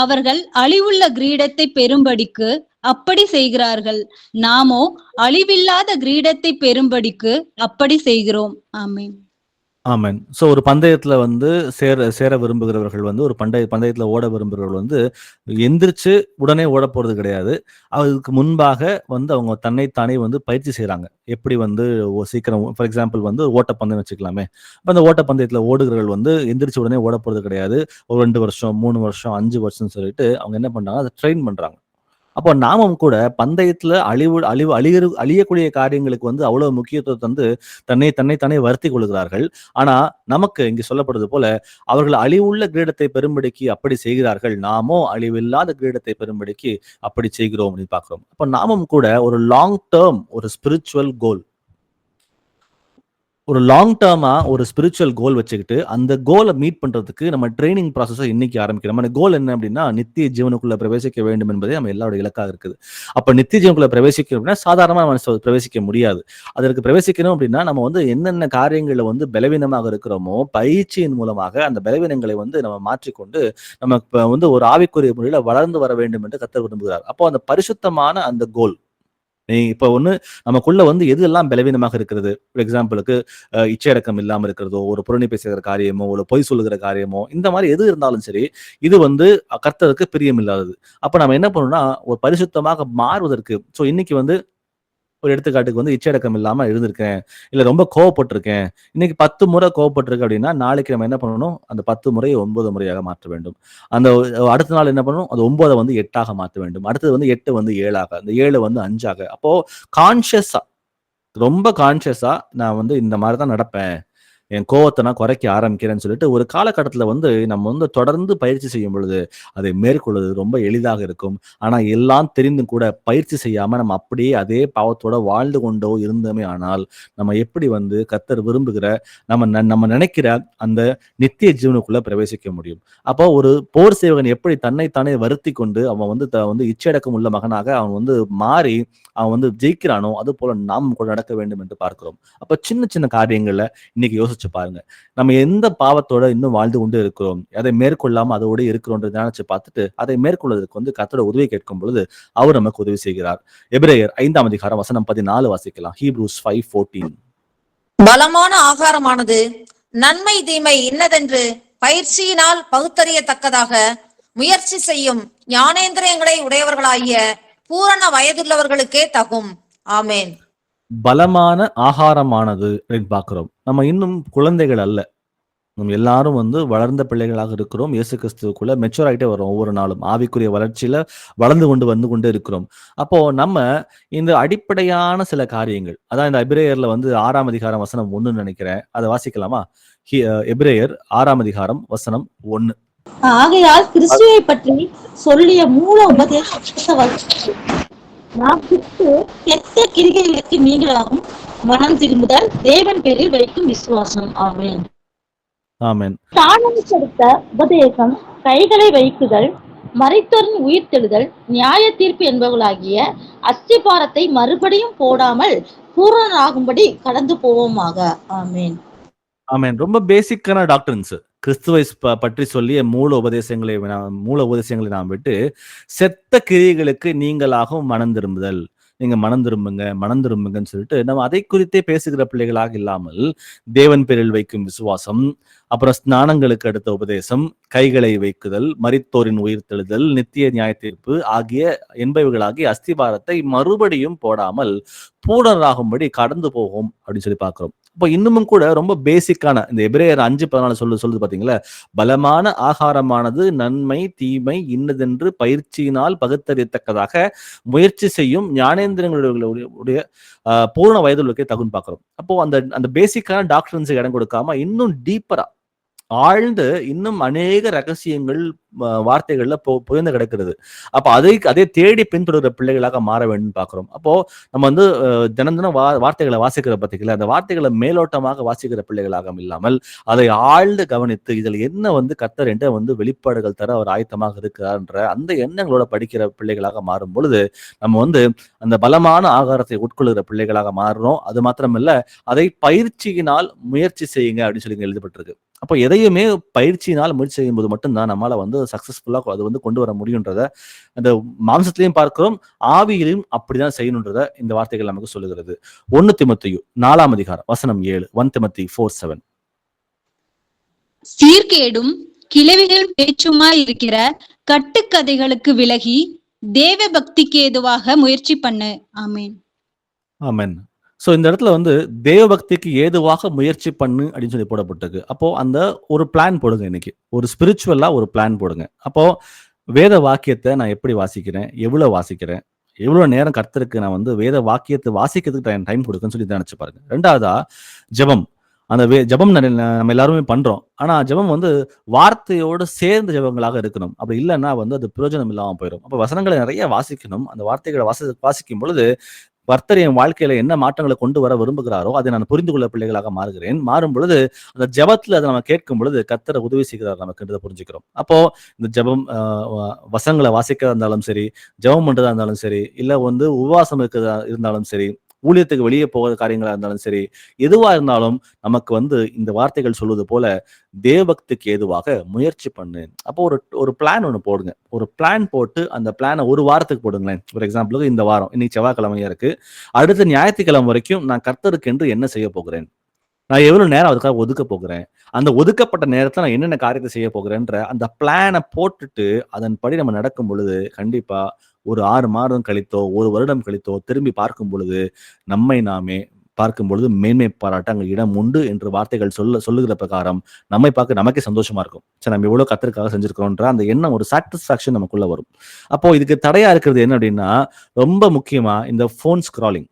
அவர்கள் அழிவுள்ள கிரீடத்தை பெறும்படிக்கு அப்படி செய்கிறார்கள். நாமோ அழிவில்லாத கிரீடத்தை பெறும்படிக்கு அப்படி செய்கிறோம். ஆமென். ஆமென். ஸோ ஒரு பந்தயத்துல வந்து சேர விரும்புகிறவர்கள் வந்து ஒரு பந்தயத்துல ஓட விரும்புகிறவர்கள் வந்து எந்திரிச்சு உடனே ஓடப் போறது கிடையாது. அதுக்கு முன்பாக வந்து அவங்க தன்னைத்தானே வந்து பயிற்சி செய்றாங்க. எப்படி வந்து சீக்கிரம் ஃபார் எக்ஸாம்பிள் வந்து ஓட்டப்பந்தயம் வச்சுக்கலாமே. அப்ப அந்த ஓட்டப்பந்தயத்துல ஓடுகிறவர்கள் வந்து எந்திரிச்ச உடனே ஓடப் போறது கிடையாது. ஒரு 2 வருஷம், 3 வருஷம், 5 வருஷம்னு சொல்லிட்டு அவங்க என்ன பண்றாங்க, அத ட்ரெயின் பண்றாங்க. அப்போ நாமும் கூட பந்தயத்துல அழியக்கூடிய காரியங்களுக்கு வந்து அவ்வளவு முக்கியத்துவம் தந்து தன்னைத்தானே வருத்திக் கொள்கிறார்கள். ஆனா நமக்கு இங்கு சொல்லப்படுவது போல அவர்கள் அழிவுள்ள கிரீடத்தை பெறும்படிக்கு அப்படி செய்கிறார்கள். நாமோ அழிவில்லாத கிரீடத்தை பெறும்படிக்கு அப்படி செய்கிறோம் அப்படின்னு பார்க்கிறோம். அப்ப நாமும் கூட ஒரு லாங் டேர்ம் ஒரு ஸ்பிரிச்சுவல் கோல் ஒரு லாங் டேர்மா ஒரு ஸ்பிரிச்சுவல் கோல் வச்சுக்கிட்டு அந்த கோலை மீட் பண்றதுக்கு நம்ம ட்ரைனிங் ப்ராசஸை இன்னைக்கு ஆரம்பிக்கிறோம். நம்ம கோல் என்ன அப்படின்னா நித்திய ஜீவனுக்குள்ள பிரவேசிக்க வேண்டும் என்பதே நம்ம எல்லாரோட இலக்காக இருக்குது. அப்ப நித்திய ஜீவனுக்குள்ள பிரவேசிக்கணும் அப்படின்னா சாதாரணமா நம்ம பிரவேசிக்க முடியாது. அதற்கு பிரவேசிக்கணும் அப்படின்னா நம்ம வந்து என்னென்ன காரியங்கள்ல வந்து பலவீனமாக இருக்கிறோமோ பயிற்சியின் மூலமாக அந்த பலவீனங்களை வந்து நம்ம மாற்றிக்கொண்டு நம்ம வந்து ஒரு ஆவிக்குரிய முறையில வளர்ந்து வர வேண்டும் என்று கர்த்தர் விரும்புகிறார். அப்போ அந்த பரிசுத்தமான அந்த கோல் இப்ப ஒண்ணு நமக்குள்ள வந்து எது எல்லாம் பலவீனமாக இருக்கிறது. ஒரு எக்ஸாம்பிளுக்கு இச்சையடக்கம் இல்லாம இருக்கிறதோ, ஒரு புரணி பேசுகிற காரியமோ, ஒரு பொய் சொல்லுகிற காரியமோ, இந்த மாதிரி எது இருந்தாலும் சரி, இது வந்து கர்த்தருக்கு பிரியம் இல்லாதது. அப்ப நம்ம என்ன பண்ணணும்னா, ஒரு பரிசுத்தமாக மாறுவதற்கு இன்னைக்கு வந்து ஒரு எடுத்துக்காட்டுக்கு வந்து இச்சையடக்கம் இல்லாம இருந்திருக்கேன். இல்ல ரொம்ப கோவப்பட்டிருக்கேன். இன்னைக்கு 10 முறை கோவப்பட்டிருக்கு அப்படின்னா, நாளைக்கு நம்ம என்ன பண்ணணும்? அந்த 10 முறையை 9 முறையாக மாற்ற வேண்டும். அந்த அடுத்த நாள் என்ன பண்ணணும்? அது 9 வந்து 8ஆக மாற்ற வேண்டும். அடுத்தது வந்து 8 வந்து 7ஆக, அந்த 7 வந்து 5ஆக. அப்போ கான்ஷியஸா ரொம்ப கான்ஷியஸா நான் வந்து இந்த மாதிரி தான் நடப்பேன். என் கோவத்தை நான் குறைக்க ஆரம்பிக்கிறேன்னு சொல்லிட்டு ஒரு காலகட்டத்துல வந்து நம்ம வந்து தொடர்ந்து பயிற்சி செய்யும் பொழுது அதை மேற்கொள்வது ரொம்ப எளிதாக இருக்கும். ஆனா எல்லாம் தெரிந்தும் கூட பயிற்சி செய்யாம நம்ம அப்படியே அதே பாவத்தோட வாழ்ந்து கொண்டோ இருந்தோமே ஆனால் நம்ம எப்படி வந்து கர்த்தர் விரும்புகிற நம்ம நினைக்கிற அந்த நித்திய ஜீவனுக்குள்ள பிரவேசிக்க முடியும். அப்போ ஒரு போர் சேவகன் எப்படி தன்னைத்தானே வருத்தி கொண்டு அவன் வந்து இச்சையடக்கம் உள்ள மகனாக அவன் வந்து மாறி அவன் வந்து ஜெயிக்கிறானோ அது போல நாம் கூட நடக்க வேண்டும் என்று பார்க்கிறோம். அப்ப சின்ன சின்ன காரியங்கள்ல இன்னைக்கு யோசிச்சு பாருங்க. நம்ம எந்த பாவத்தோட இன்னும் வாழ்ந்து கொண்டு இருக்கிறோம், அதை மேற்கொள்ளாம அதோட இருக்கிறோன்ற நினைச்சு பார்த்துட்டு அதை மேற்கொள்வதற்கு வந்து கர்த்தரோட உதவி கேட்கும் பொழுது அவர் நமக்கு உதவி செய்கிறார். எபிரேயர் 5ஆம் அதிகாரம் வசனம் 14 வாசிக்கலாம். ஹீப்ரூஸ் 5:14. பலமான ஆகாரமானது நன்மை தீமை இன்னதென்று பயிற்சியினால் பகுத்தறியத்தக்கதாக முயற்சி செய்யும் ஞானேந்திரியங்களை உடையவர்களாகிய பூரண வயதுள்ளவர்களுக்கே தகும். ஆமேன். பலமான ஆகாரமானது அப்படின்னு பார்க்கிறோம். நம்ம இன்னும் குழந்தைகள் அல்ல. நம்ம எல்லாரும் வந்து வளர்ந்த பிள்ளைகளாக இருக்கிறோம். இயேசு கிறிஸ்துவுக்குள்ள மெச்சூர் ஆகிட்டே வரோம். ஒவ்வொரு நாளும் ஆவிக்குரிய வளர்ச்சியில வந்து கொண்டே இருக்கிறோம். அப்போ நம்ம இந்த அடிப்படையான சில காரியங்கள், அதான் இந்த எபிரேயர்ல வந்து 6ஆம் அதிகாரம் வசனம் 1 நினைக்கிறேன், அதை வாசிக்கலாமா? எபிரேயர் 6ஆம் அதிகாரம் வசனம் 1. ஆகையால் கிறிஸ்துவை பற்றி சொல்லிய மூல உபதேசத்தை நாம் கெட்ட கிரிகைகளுக்கு நீங்களாகும் மனம் திரும்புதல் தேவன் பேரில் வைக்கும் விசுவாசம். ஆமென். ஆமென். தானம் கொடுத்த உபதேசம், கைகளை வைக்குதல், மரித்தோரின் உயிர்த்தெழுதல், நியாய தீர்ப்பு என்பவர்களாகிய அஸ்திபாரத்தை மறுபடியும் போடாமல் பூரணராகும்படி கடந்து போவோமாக. ஆமென். ஆமென். ரொம்ப பேசிக்கான டாக்டரின்ஸ். கிறிஸ்துவை பற்றி சொல்லிய மூல உபதேசங்களை நாம் விட்டு செத்த கிரியைகளுக்கு நீங்களாகவும் மனம் திரும்புதல், நீங்க மனம் திரும்புங்கன்னு சொல்லிட்டு நம்ம அதை குறித்தே பேசுகிற பிள்ளைகளாக இல்லாமல் தேவன் பேரில் வைக்கும் விசுவாசம், அப்புறம் ஸ்நானங்களுக்கு அடுத்த உபதேசம், கைகளை வைக்குதல், மரித்தோரின் உயிர்த்தெழுதல், நித்திய நியாய தீர்ப்பு என்பவைகளாகிய அஸ்திபாரத்தை மறுபடியும் போடாமல் பூரணராகும்படி கடந்து போகும் அப்படின்னு சொல்லி பார்க்கிறோம். இப்போ இன்னமும் கூட ரொம்ப பேசிக்கான இந்த எபிரேயர் 5:14 சொல்லுது பாத்தீங்களா, பலமான ஆகாரமானது நன்மை தீமை இன்னதென்று பயிற்சியினால் பகுத்தறியத்தக்கதாக முயற்சி செய்யும் ஞானேந்திரங்களுடைய பூர்ண வயதுகளுக்கே தகுன்னு பார்க்கிறோம். அப்போ அந்த பேசிக்கான டாக்டர்ஸ் இடம் கொடுக்காம இன்னும் டீப்பரா ஆழ்ந்து இன்னும் அநேக ரகசியங்கள் வார்த்தைகள்ல புரிந்து கிடக்கிறது. அப்ப அதை தேடி பின்தொடர்கிற பிள்ளைகளாக மாற வேண்டும் பார்க்கிறோம். அப்போ நம்ம வந்து தினம் வார்த்தைகளை வாசிக்கிற பார்த்தீங்களா, அந்த வார்த்தைகளை மேலோட்டமாக வாசிக்கிற பிள்ளைகளாக இல்லாமல் அதை ஆழ்ந்து கவனித்து இதில் என்ன வந்து கர்த்தர் என்ற வந்து வெளிப்பாடுகள் தர அவர் ஆயத்தமாக இருக்கிறார்ன்ற அந்த எண்ணங்களோட படிக்கிற பிள்ளைகளாக மாறும் பொழுது நம்ம வந்து அந்த பலமான ஆகாரத்தை உட்கொள்கிற பிள்ளைகளாக மாறுறோம். அது மாத்திரமல்ல, அதை பயிற்சியினால் முயற்சி செய்யுங்க அப்படின்னு சொல்லி எழுதப்பட்டிருக்கு. அப்போ எதையுமே பயிற்சியினால் முயற்சி செய்யும் போது மட்டும்தான் நம்மளால வந்து சக்சஸ்ஃபுல்லா அது வந்து கொண்டு வர முடியுன்றத அந்த மாம்சத்திலையும் பார்க்கிறோம், ஆவியிலையும் அப்படிதான் செய்யணுன்றத இந்த வார்த்தைகள் நமக்கு சொல்லுகிறது. 1 தீமோத்தேயு 4ஆம் அதிகாரம் வசனம் 7. 1 Timothy 4:7. சீர்கேடும் கிளவிகள் பேச்சுமாய் இருக்கிற கட்டுக்கதைகளுக்கு விலகி தேவ பக்திக்கு ஏதுவாக முயற்சி பண்ணு. ஆமேன். ஆமென். ஸோ இந்த இடத்துல வந்து தேவபக்திக்கு ஏதுவாக முயற்சி பண்ணு அப்படின்னு சொல்லி போடப்பட்டிருக்கு. அப்போ அந்த ஒரு பிளான் போடுங்க இன்னைக்கு. ஒரு ஸ்பிரிச்சுவலா ஒரு பிளான் போடுங்க. அப்போ வேத வாக்கியத்தை நான் எப்படி வாசிக்கிறேன்? எவ்வளவு வாசிக்கிறேன்? எவ்வளவு நேரம் கர்த்தருக்கு நான் வந்து வேத வாக்கியத்தை வாசிக்கிறதுக்கு டைம் கொடுக்குன்னு சொல்லி நினைச்சு பாருங்க. 2வதா ஜெபம். அந்த ஜெபம் நம்ம எல்லாருமே பண்றோம். ஆனா ஜெபம் வந்து வார்த்தையோடு சேர்ந்த ஜெபங்களாக இருக்கணும். அப்படி இல்லைன்னா வந்து அது பிரயோஜனம் இல்லாம போயிடும். அப்ப வசனங்களை நிறைய வாசிக்கணும். அந்த வார்த்தைகளை வாசிக்கும் பொழுது கர்த்தர் என் வாழ்க்கையில என்ன மாற்றங்களை கொண்டு வர விரும்புகிறாரோ அதை நான் புரிந்து கொள்ள பிள்ளைகளாக மாறுகிறேன். மாறும் பொழுது அந்த ஜெபத்துல அதை நம்ம கேட்கும் பொழுது கர்த்தரை உதவி செய்கிறார் நமக்கு புரிஞ்சுக்கிறோம். அப்போ இந்த ஜெபம் வசனங்களை வாசிக்கிறதா இருந்தாலும் சரி, ஜெபம் பண்றதா இருந்தாலும் சரி, இல்ல வந்து உபவாசம் இருக்கிறதா இருந்தாலும் சரி, ஊழியத்துக்கு வெளியே போகிற காரியங்களா இருந்தாலும் சரி, எதுவா இருந்தாலும் நமக்கு வந்து இந்த வார்த்தைகள் சொல்வது போல தேவபக்திக்கு ஏதுவாக முயற்சி பண்ணு. அப்போ ஒரு பிளான் ஒன்று போடுங்க. ஒரு பிளான் போட்டு அந்த பிளானை ஒரு வாரத்துக்கு போடுங்களேன். ஒரு எக்ஸாம்பிளுக்கு இந்த வாரம் இன்னைக்கு செவ்வாய்க்கிழமையா இருக்கு, அடுத்த ஞாயிற்றுக்கிழமை வரைக்கும் நான் கர்த்தருக்கு என்று என்ன செய்ய போகிறேன், நான் எவ்வளவு நேரம் அதுக்காக ஒதுக்க போகிறேன், அந்த ஒதுக்கப்பட்ட நேரத்துல நான் என்னென்ன காரியத்தை செய்ய போகிறேன்ற அந்த பிளானை போட்டுட்டு அதன்படி நம்ம நடக்கும் பொழுது கண்டிப்பா ஒரு 6 மாதம் கழித்தோ 1 வருடம் கழித்தோ திரும்பி பார்க்கும் பொழுது நம்மை நாமே பார்க்கும் பொழுது மேன்மை பாராட்ட அங்க இடம் உண்டு என்று வார்த்தைகள் சொல்லுகிற பிரகாரம் நம்மை பார்க்க நமக்கே சந்தோஷமா இருக்கும். சரி, நம்ம எவ்வளவு கர்த்தருக்காக செஞ்சிருக்கிறோம்ன்ற அந்த எண்ணம், ஒரு சாட்டிஸ்பாக்சன் நமக்குள்ள வரும். அப்போ இதுக்கு தடையா இருக்கிறது என்ன அப்படின்னா, ரொம்ப முக்கியமா இந்த போன் ஸ்க்ராலிங்.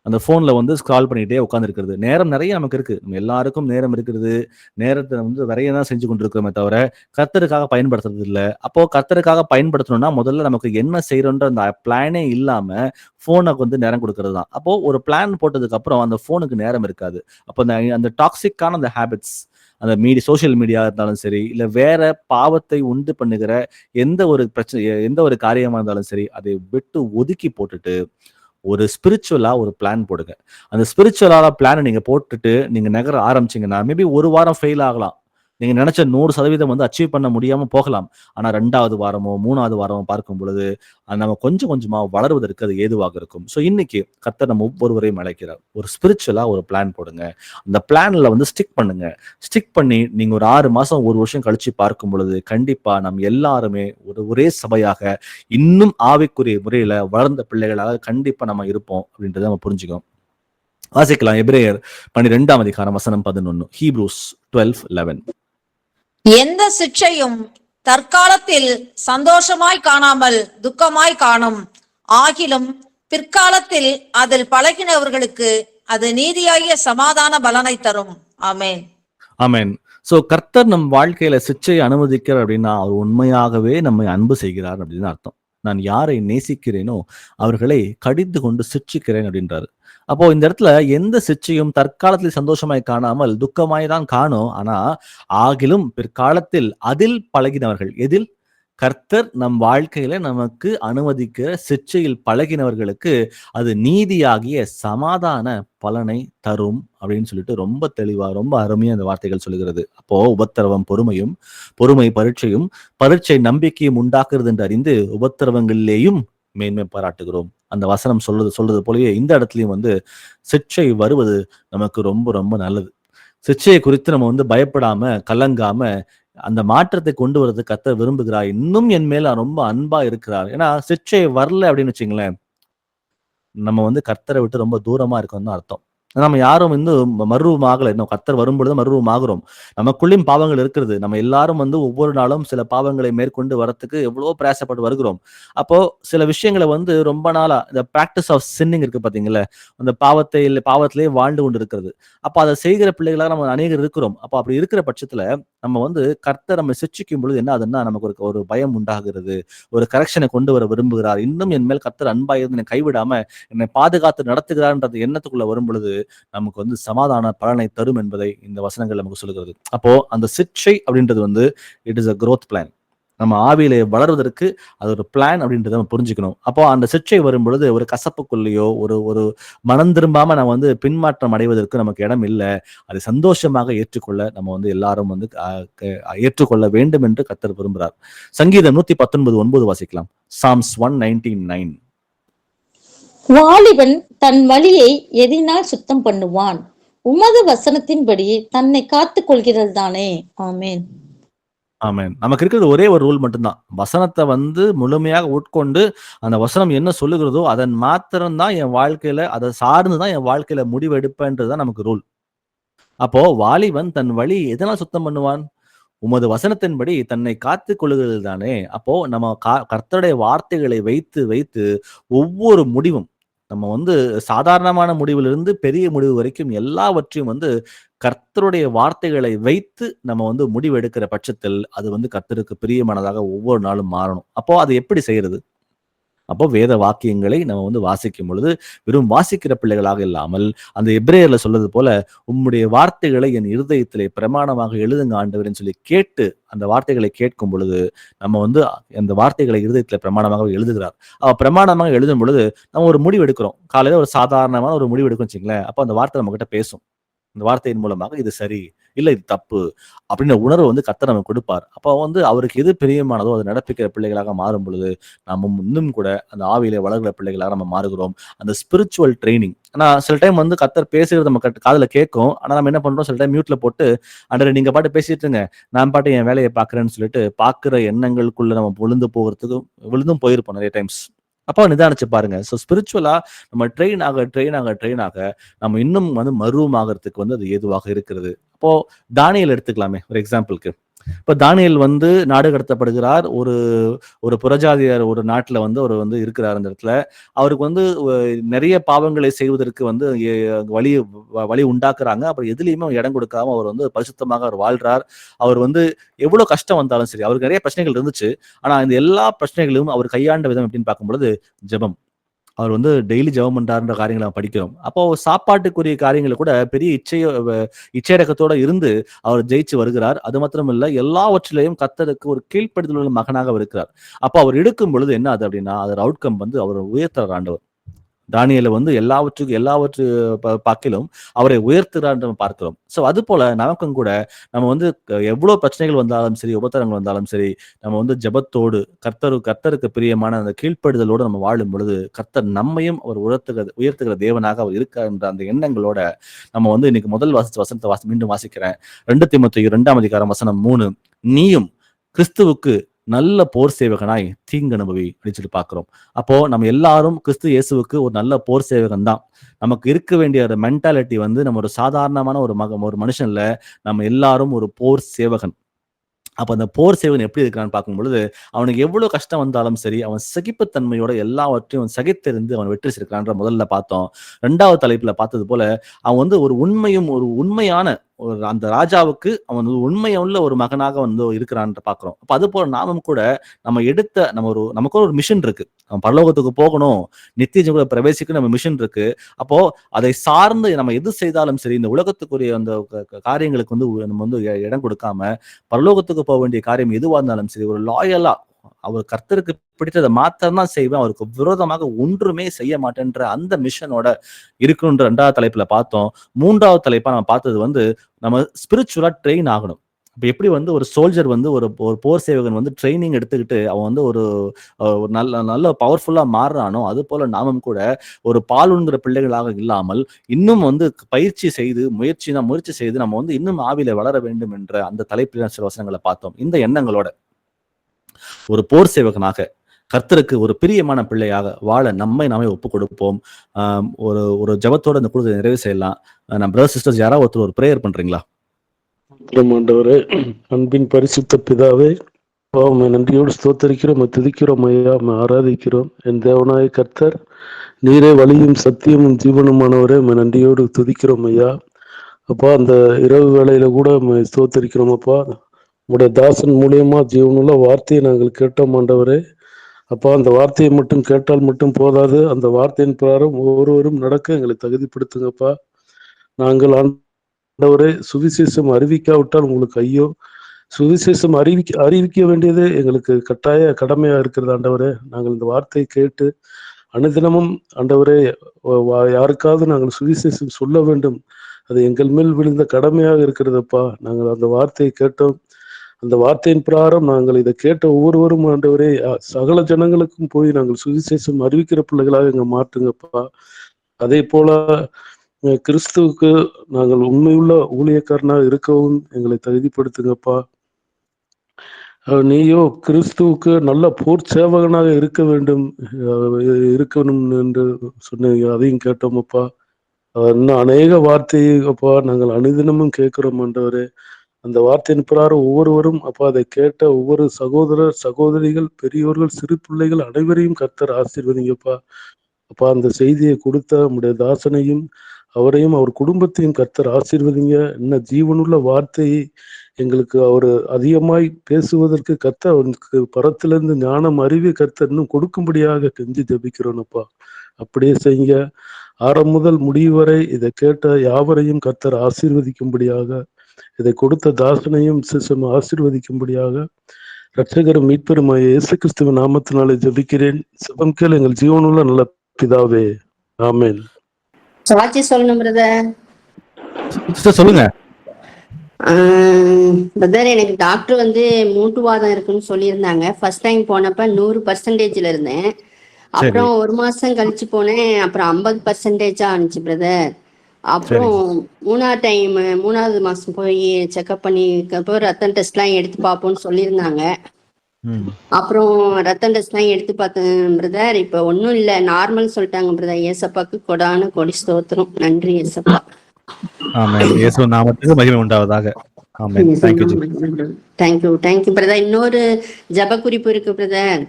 அந்த போன்ல வந்து ஸ்க்ரால் பண்ணிட்டே உட்காந்துருக்கிறது. நேரம் நிறைய நமக்கு இருக்கு. நம்ம எல்லாருக்கும் நேரம் இருக்கிறது. நேரத்தை வந்து நிறைய தான் செஞ்சு கொண்டிருக்கிறோமே தவிர கர்த்தருக்காக பயன்படுத்துறது இல்லை. அப்போ கர்த்தருக்காக பயன்படுத்தணும்னா முதல்ல நமக்கு என்ன செய்யறோன்ற அந்த பிளானே இல்லாம போனுக்கு வந்து நேரம் கொடுக்கறது தான். அப்போ ஒரு பிளான் போட்டதுக்கு அப்புறம் அந்த போனுக்கு நேரம் இருக்காது. அப்போ அந்த டாக்ஸிக்கான அந்த ஹேபிட்ஸ், அந்த சோசியல் மீடியா இருந்தாலும் சரி, இல்ல வேற பாவத்தை உண்டு பண்ணுகிற எந்த ஒரு பிரச்சனை, எந்த ஒரு காரியமா இருந்தாலும் சரி, அதை விட்டு ஒதுக்கி போட்டுட்டு ஒரு ஸ்பிரிச்சுவலா ஒரு பிளான் போடுங்க. அந்த ஸ்பிரிச்சுவலான பிளானை நீங்க போட்டுட்டு நீங்க நகர ஆரம்பிச்சீங்கன்னா மேபி ஒரு வாரம் ஃபெயில் ஆகலாம். நீங்க நினைச்ச 100% வந்து அச்சீவ் பண்ண முடியாம போகலாம். ஆனா 2வது வாரமோ 3வது வாரமோ பார்க்கும் பொழுது நம்ம கொஞ்சம் கொஞ்சமா வளருவதற்கு அது ஏதுவாக இருக்கும். ஸோ இன்னைக்கு கர்த்தர் நம்ம ஒவ்வொருவரையும் அழைக்கிறார். ஒரு ஸ்பிரிச்சுவலா ஒரு பிளான் போடுங்க. அந்த பிளான்ல வந்து ஸ்டிக் பண்ணுங்க. ஸ்டிக் பண்ணி நீங்க ஒரு 6 மாசம் 1 வருஷம் கழிச்சு பார்க்கும் பொழுது கண்டிப்பா நம்ம எல்லாருமே ஒரே சபையாக இன்னும் ஆவிக்குரிய முறையில வளர்ந்த பிள்ளைகளாக கண்டிப்பா நம்ம இருப்போம் அப்படின்றத நம்ம புரிஞ்சுக்கோம். வாசிக்கலாம். எபிரேயர் 12ஆம் அதிகாரம் வசனம் 11. ஹீப்ரூஸ் 12:11. எந்த சிற்றையும் தற்காலத்தில் சந்தோஷமாய் காணாமல் துக்கமாய் காணும், ஆகிலும் பிற்காலத்தில் அதில் பழகினவர்களுக்கு அது நீதியாகிய சமாதான பலனை தரும். ஆமென். ஆமென். சோ கர்த்தர் நம் வாழ்க்கையில சிற்றையை அனுமதிக்கிறார் அப்படின்னா அவர் உண்மையாகவே நம்மை அன்பு செய்கிறார் அப்படின்னு அர்த்தம். நான் யாரை நேசிக்கிறேனோ அவர்களை கடிந்து கொண்டு சிட்சிக்கிறேன் அப்படின்றாரு. அப்போ இந்த இடத்துல எந்த சிற்றையும் தற்காலத்தில் சந்தோஷமாய் காணாமல் துக்கமாய் தான் காணும். ஆனா ஆகிலும் பிற்காலத்தில் அதில் பழகினவர்கள், எதில் கர்த்தர் நம் வாழ்க்கையில நமக்கு அனுமதிக்கிற சிற்றையில் பழகினவர்களுக்கு அது நீதியாகிய சமாதான பலனை தரும் அப்படின்னு சொல்லிட்டு ரொம்ப தெளிவா ரொம்ப அருமையா அந்த வார்த்தைகள் சொல்லுகிறது. அப்போ உபத்திரவம் பொறுமையும், பொறுமை பரீட்சையும், பரீட்சை நம்பிக்கையும் உண்டாக்குறது என்று அறிந்து உபத்திரவங்களிலேயும் மேன்மை பாராட்டுகிறோம். அந்த வசனம் சொல்றது போலவே இந்த இடத்துலயும் வந்து சிற்றை வருவது நமக்கு ரொம்ப ரொம்ப நல்லது. சிற்றையை குறித்து நம்ம வந்து பயப்படாம கலங்காம அந்த மாற்றத்தை கொண்டு வரது கர்த்தர் விரும்புகிறார். இன்னும் என் மேல ரொம்ப அன்பா இருக்கிறார். ஏன்னா சிற்றை வரல அப்படின்னு வச்சுங்களேன், நம்ம வந்து கர்த்தரை விட்டு ரொம்ப தூரமா இருக்கோம்னு அர்த்தம். நம்ம யாரும் வந்து மறுரூபம் ஆகலை. இன்னும் கர்த்தர் வரும்பொழுது மறுரூபம் ஆகிறோம். நமக்குள்ளேயும் பாவங்கள் இருக்கிறது. நம்ம எல்லாரும் வந்து ஒவ்வொரு நாளும் சில பாவங்களை மேற்கொண்டு வரத்துக்கு எவ்வளவோ பிரயாசப்பட்டு வருகிறோம். அப்போ சில விஷயங்களை வந்து ரொம்ப நாளா இந்த பிராக்டிஸ் ஆஃப் சின்னிங் இருக்கு பாத்தீங்களா, அந்த பாவத்திலேயே வாழ்ந்து கொண்டு இருக்கிறது. அப்போ அதை செய்கிற பிள்ளைகளாக நம்ம அநேகர் இருக்கிறோம். அப்போ அப்படி இருக்கிற பட்சத்துல நம்ம வந்து கர்த்தர் நம்ம சிட்சிக்கும் பொழுது என்ன ஆகுதுன்னா நமக்கு ஒரு பயம் உண்டாகிறது. ஒரு கரெக்ஷனை கொண்டு வர விரும்புகிறார். இன்னும் என் மேல் கர்த்தர் அன்பா இருந்து என்னை கைவிடாம என்னை பாதுகாத்து நடத்துகிறார்ன்றது எண்ணத்துக்குள்ள வரும் பொழுது நமக்கு வந்து சமாதான பலனை தரும் என்பதை இந்த வசனங்கள் நமக்கு சொல்லுகிறது. அப்போ அந்த சிற்றை அப்படின்றது வந்து it is a growth plan. நம்ம ஆவியிலே வளர்வதற்கு அது ஒரு பிளான் அப்படின்றத நம்ம புரிஞ்சுக்கணும். அப்போ அந்த சிற்றை வரும் பொழுது ஒரு கசப்புக்குள்ளேயோ ஒரு மனம் திரும்பாம நம்ம வந்து பின்மாற்றம் அடைவதற்கு நமக்கு இடம் இல்லை. அதை சந்தோஷமாக ஏற்றுக்கொள்ள நம்ம வந்து எல்லாரும் வந்து ஏற்றுக்கொள்ள வேண்டும் என்று கர்த்தர் விரும்புகிறார். சங்கீதம் 119:9 வாசிக்கலாம். சாம்ஸ் 119:9. வாலிபன் தன் வழியை எதினால் சுத்தம் பண்ணுவான்? உமது வசனத்தின்படி தன்னை காத்துக் கொள்கிறது தானே. ஆமேன். ஆமென். நமக்கு இருக்கிறது ஒரே ஒரு ரூல் மட்டும்தான். வசனத்த வந்து முழுமையாக உட்கொண்டு, அந்த வசனம் என்ன சொல்லுகிறதோ, அதன் மாத்திரம் தான் என் வாழ்க்கையில அத சார்ந்து தான் என் வாழ்க்கையில முடிவு எடுப்பேன்றது தான் நமக்கு ரூல். அப்போ வாலிபன் தன் வழி எதனால் சுத்தம் பண்ணுவான்? உமது வசனத்தின்படி தன்னை காத்துக் கொள்ளுகிறது தானே. அப்போ நம்ம கர்த்தருடைய வார்த்தைகளை வைத்து வைத்து ஒவ்வொரு முடிவும், நம்ம வந்து சாதாரணமான முடிவிலிருந்து பெரிய முடிவு வரைக்கும் எல்லாவற்றையும் வந்து கர்த்தருடைய வார்த்தைகளை வைத்து நம்ம வந்து முடிவு எடுக்கிற பட்சத்தில் அது வந்து கர்த்தருக்கு பிரியமானதாக ஒவ்வொரு நாளும் மாறணும். அப்போ அது எப்படி செய்யறது? அப்போ வேத வாக்கியங்களை நம்ம வந்து வாசிக்கும் பொழுது வெறும் வாசிக்கிற பிள்ளைகளாக இல்லாமல், அந்த எபிரேயர்ல சொல்றது போல, உம்முடைய வார்த்தைகளை என் இருதயத்திலே பிரமாணமாக எழுதுங்க ஆண்டவரேன்னு சொல்லி கேட்டு அந்த வார்த்தைகளை கேட்கும் பொழுது, நம்ம வந்து அந்த வார்த்தைகளை இருதயத்திலே பிரமாணமாக எழுதுகிறார். பிரமாணமாக எழுதும் பொழுது நம்ம ஒரு முடிவு எடுக்கிறோம். காலையில ஒரு சாதாரணமான ஒரு முடிவு எடுக்கும் வச்சுங்களேன். அப்போ அந்த வார்த்தை நம்ம கிட்ட பேசும். இந்த வார்த்தையின் மூலமாக இது சரி, இல்ல இது தப்பு அப்படின்ற உணர்வு வந்து கர்த்தர் நமக்கு கொடுப்பார். அப்போ வந்து அவருக்கு எது பிரியமானதோ அதை நடப்பிக்கிற பிள்ளைகளாக மாறும் பொழுது நம்ம இன்னும் கூட அந்த ஆவியிலே வளர்கிற பிள்ளைகளாக நம்ம மாறுகிறோம். அந்த ஸ்பிரிச்சுவல் ட்ரைனிங். ஆனா சில டைம் வந்து கர்த்தர் பேசுகிறது நம்ம காதுல கேட்கும். ஆனா நம்ம என்ன பண்றோம், சில டைம் மியூட்ல போட்டு ஆண்டவரே நீங்க பாட்டு பேசிட்டு இருங்க, நான் பாட்டு என் வேலையை பார்க்கிறேன்னு சொல்லிட்டு பார்க்கிற எண்ணங்களுக்குள்ள நம்ம விழுந்தும் போயிருப்போம் நிறைய டைம்ஸ். அப்போ நிதானிச்சு பாருங்க. ஸோ ஸ்பிரிச்சுவலா நம்ம ட்ரெயின் ஆக நம்ம இன்னும் வந்து மருவமாகறதுக்கு வந்து அது ஏதுவாக இருக்கிறது. அப்போ தானியேல் எடுத்துக்கலாமே ஒரு எக்ஸாம்பிளுக்கு. இப்ப தானியேல் வந்து நாடு கடத்தப்படுகிறார். ஒரு ஒரு புறஜாதியார் ஒரு நாட்டுல வந்து அவர் வந்து இருக்கிறார். அந்த இடத்துல அவருக்கு வந்து நிறைய பாவங்களை செய்வதற்கு வந்து வழி உண்டாக்குறாங்க. அப்புறம் எதுலையுமே இடம் கொடுக்காம அவர் வந்து பரிசுத்தமாக அவர் வாழ்றார். அவர் வந்து எவ்வளவு கஷ்டம் வந்தாலும் சரி, அவருக்கு நிறைய பிரச்சனைகள் இருந்துச்சு. ஆனா இந்த எல்லா பிரச்சனைகளையும் அவர் கையாண்ட விதம் எப்படின்னு பார்க்கும் பொழுது ஜெபம். அவர் வந்து டெய்லி ஜெபம் பண்றாருன்ற காரியங்களை நம்ம படிக்கிறோம். அப்போ சாப்பாட்டுக்குரிய காரியங்களை கூட பெரிய இச்சையடக்கத்தோட இருந்து அவர் ஜெயிச்சு வருகிறார். அது மாத்திரம் இல்ல, எல்லாவற்றிலையும் கர்த்தருக்கு ஒரு கீழ்ப்படுதல் உள்ள மகனாக அவர் இருக்கிறார். அப்போ அவர் எடுக்கும் பொழுது என்ன ஆகுது அப்படின்னா, அதோட அவுட்கம் வந்து அவர் உயர்த்துறார் ஆண்டவர். தானியேல வந்து எல்லாவற்று பார்க்கிலும் அவரை உயர்த்துகிறார் நம்ம பார்க்கிறோம். சோ அது போல நமக்கும் கூட நம்ம வந்து எவ்வளவு பிரச்சனைகள் வந்தாலும் சரி, உபத்திரங்கள் வந்தாலும் சரி, நம்ம வந்து ஜெபத்தோடு கர்த்தருக்கு பிரியமான அந்த கீழ்ப்படுதலோடு நம்ம வாழும் பொழுது கர்த்தர் நம்மையும் அவர் உயர்த்துகிற தேவனாக அவர் இருக்கார் என்ற அந்த எண்ணங்களோட நம்ம வந்து இன்னைக்கு முதல் வசனத்தை மீண்டும் வாசிக்கிறேன். 2 தீமோத்தேயு 2:3 நீயும் கிறிஸ்துவுக்கு நல்ல போர் சேவகனாய் தீங்கு அனுபவி அப்படின்னு சொல்லி பாக்குறோம். அப்போ நம்ம எல்லாரும் கிறிஸ்து இயேசுவுக்கு ஒரு நல்ல போர் சேவகன் தான். நமக்கு இருக்க வேண்டிய ஒரு மென்டாலிட்டி வந்து நம்ம ஒரு சாதாரணமான ஒரு மனுஷன்ல நம்ம எல்லாரும் ஒரு போர் சேவகன். அப்ப அந்த போர் சேவகன் எப்படி இருக்கிறான்னு பார்க்கும் பொழுது அவனுக்கு எவ்வளவு கஷ்டம் வந்தாலும் சரி, அவன் சகிப்புத்தன்மையோட எல்லாவற்றையும் சகித்தெறிந்து அவன் வெற்றி செய்கிறான்ற முதல்ல பார்த்தோம். 2வது தலைப்புல பார்த்தது போல அவன் வந்து ஒரு உண்மையான அந்த ராஜாவுக்கு அவன் உண்மையுள்ள ஒரு மகனாக வந்து இருக்கிறான்னு பாக்குறோம். அப்ப அது போல நாமும் கூட நமக்கு ஒரு மிஷன் இருக்கு. அவன் பரலோகத்துக்கு போகணும், நித்திய ஜீவனை பிரவேசிக்கணும், நம்ம மிஷன் இருக்கு. அப்போ அதை சார்ந்து நம்ம எது செய்தாலும் சரி, இந்த உலகத்துக்குரிய அந்த காரியங்களுக்கு வந்து நம்ம வந்து இடம் கொடுக்காம பரலோகத்துக்கு போக வேண்டிய காரியம் எதுவா இருந்தாலும் சரி, ஒரு லாயலா அவர் கர்த்தருக்கு பிடித்ததை மாத்திரம் தான் செய்வேன், அவருக்கு விரோதமாக ஒன்றுமே செய்ய மாட்டேன்ற அந்த மிஷனோட இருக்குன்ற 2வது தலைப்புல பார்த்தோம். 3வது தலைப்பா நம்ம பார்த்தது வந்து நம்ம ஸ்பிரிச்சுவலா ட்ரெயின் ஆகணும். இப்ப எப்படி வந்து ஒரு சோல்ஜர் வந்து ஒரு போர் சேவகன் வந்து ட்ரைனிங் எடுத்துக்கிட்டு அவன் வந்து ஒரு நல்ல பவர்ஃபுல்லா மாறுறானோ, அது போல நாமும் கூட ஒரு பாலுண்கிற பிள்ளைகளாக இல்லாமல் இன்னும் வந்து முயற்சி செய்து நம்ம வந்து இன்னும் ஆவியில வளர வேண்டும் என்ற அந்த தலைப்பில் சில வசனங்களை பார்த்தோம். இந்த எண்ணங்களோட ஒரு போர் சேவகனாக கர்த்தருக்கு ஒரு பிரியமான பிள்ளையாக வாழ நாமே ஒப்புக் கொடுப்போம். ஒரு ஜெபத்தோட இந்த கூட்டத்தை நிறைவு செய்யலாம். நம்ம பிரதர் சிஸ்டர்ஸ் யாராவது ஒருத்தர் ஒரு பிரேயர் பண்றீங்களா? ஆண்டவரே, அன்பின் பரிசுத்த பிதாவே, நன்றியோடு ஸ்தோத்தரிக்கிறோம், துதிக்கிறோம் ஐயா, ஆராதிக்கிறோம். என் தேவனாய கர்த்தர், நீரே வழியும் சத்தியமும் ஜீவனுமானவரே, நன்றியோடு துதிக்கிறோம் ஐயா. அப்பா, அந்த இரவு வேளையில கூட ஸ்தோத்தரிக்கிறோம் அப்பா. உடைய தாசன் மூலியமா ஜீவனுள்ள வார்த்தையை நாங்கள் கேட்டோம் ஆண்டவரே. அப்பா, அந்த வார்த்தையை மட்டும் கேட்டால் மட்டும் போதாது, அந்த வார்த்தையின் பிரகாரம் ஒவ்வொருவரும் நடக்க எங்களை தகுதிப்படுத்துங்கப்பா. நாங்கள் ஆண்டவரே சுவிசேஷம் அறிவிக்காவிட்டால் உங்களுக்கு ஐயோ. சுவிசேஷம் அறிவிக்க வேண்டியதே எங்களுக்கு கட்டாய கடமையா இருக்கிறது ஆண்டவரே. நாங்கள் இந்த வார்த்தையை கேட்டு அனுதினமும் ஆண்டவரே யாருக்காவது நாங்கள் சுவிசேஷம் சொல்ல வேண்டும், அது எங்கள் மேல் விழுந்த கடமையாக இருக்கிறதப்பா. நாங்கள் அந்த வார்த்தையை கேட்டோம். அந்த வார்த்தையின் பிரகாரம் நாங்கள் இதை கேட்ட ஒவ்வொருவரும் ஆண்டவரே சகல ஜனங்களுக்கும் போய் நாங்கள் சுவிசேஷம் அறிவிக்கிற பிள்ளைகளாக எங்க மாற்றுங்கப்பா. அதே போல கிறிஸ்துவுக்கு நாங்கள் உண்மையுள்ள ஊழியக்காரனாக இருக்கவும் எங்களை தகுதிப்படுத்துங்கப்பா. நீயோ கிறிஸ்துவுக்கு நல்ல போர் சேவகனாக இருக்கணும் என்று சொன்னீங்க, அதையும் கேட்டோமப்பா. இன்னும் அநேக வார்த்தையை அப்பா நாங்கள் அனுதினமும் கேட்கிறோம் ஆண்டவரே. அந்த வார்த்தையின் பிரகாரம் ஒவ்வொருவரும் அப்பா அதை கேட்ட ஒவ்வொரு சகோதரர் சகோதரிகள் பெரியோர்கள் சிறு பிள்ளைகள் அனைவரையும் கர்த்தர் ஆசீர்வதிங்கப்பா. அப்பா அந்த செய்தியை கொடுத்த நம்முடைய தாசனையும் அவரையும் அவர் குடும்பத்தையும் கர்த்தர் ஆசீர்வதிங்க. இன்னும் ஜீவனுள்ள வார்த்தையை எங்களுக்கு அவர் அதிகமாய் பேசுவதற்கு கர்த்தர் அவருக்கு பரத்திலிருந்து ஞானம் அறிவை கர்த்தர் இன்னும் கொடுக்கும்படியாக கெஞ்சி ஜெபிக்கிறோனப்பா. அப்படியே செய்யுங்க. ஆரம்பம் முதல் முடிவு வரை இதை கேட்ட யாவரையும் கர்த்தர் ஆசீர்வதிக்கும்படியாக, இதை கொடுத்த தாசனையும் சிசம் ஆசீர்வதிக்கும்படியாக இரட்சகரும் மீட்பெருமாய இயேசு கிறிஸ்துவின் நாமத்தினாலே ஜெபிக்கிறேன். செபம் கேள் எங்கள் ஜீவனுள்ள நல்ல பிதாவே, ஆமென். சாட்சி சொல்லணும் பிரதர். சிஸ்டர் சொல்லுங்க. பிரதர், எனக்கு டாக்டர் மூட்டுவாதம் இருக்குன்னு சொல்லியிருந்தாங்க. ஃபர்ஸ்ட் டைம் போனப்ப 100% இருந்தேன். அப்புறம் 1 மாசம் கழிச்சு போனேன். அப்புறம் 50% ஆனிச்சு பிரதர். அப்புறம் 3வது மாசம் போய் செக்அப் பண்ணி ரத்தம் டெஸ்ட் எல்லாம் எடுத்து பார்ப்போம்னு சொல்லியிருந்தாங்க. அப்புறம் ரத்தம் டெஸ்ட் எல்லாம் எடுத்து பார்த்தேன் பிரதர். இப்ப ஒன்னும் இல்ல, நார்மல் சொல்லிட்டாங்க பிரதர். ஏசப்பாக்கு கொடான கொடி ஸ்தோத்திரம். நன்றி ஏசப்பா. ஆமென். இயேசு நாமத்துக்கு மகிமை உண்டாவதாக. ஆமென். Thank you brother. இன்னொரு ஜெப குறிப்பு இருக்கு பிரதர்.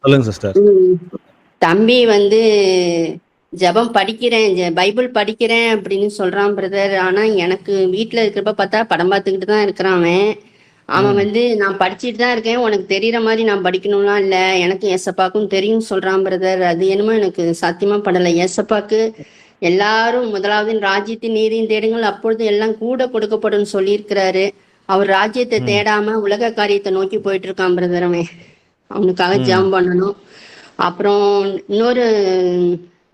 சொல்லுங்க சிஸ்டர். தம்பி ஜெபம் படிக்கிறேன், பைபிள் படிக்கிறேன் அப்படின்னு சொல்றான் பிரதர். ஆனா எனக்கு வீட்டுல இருக்கிறப்ப பார்த்தா படம் பார்த்துக்கிட்டு தான் இருக்கிறான் அவன். நான் படிச்சுட்டு தான் இருக்கேன், உனக்கு தெரியற மாதிரி நான் படிக்கணும்லாம் இல்ல, எனக்கு ஏசப்பாக்கும் தெரியும் சொல்றான் பிரதர். அது என்னமோ எனக்கு சாத்தியமா படலை. ஏசப்பாக்கு எல்லாரும் முதலாவது ராஜ்யத்தின் நீதியும் தேடுங்கள், அப்பொழுது எல்லாம் கூட கொடுக்கப்படும் சொல்லியிருக்கிறாரு. அவர் ராஜ்யத்தை தேடாம உலக காரியத்தை நோக்கி போயிட்டு இருக்கான் பிரதர். அவனுக்காக ஜெபம் பண்ணணும். அப்புறம் இன்னொரு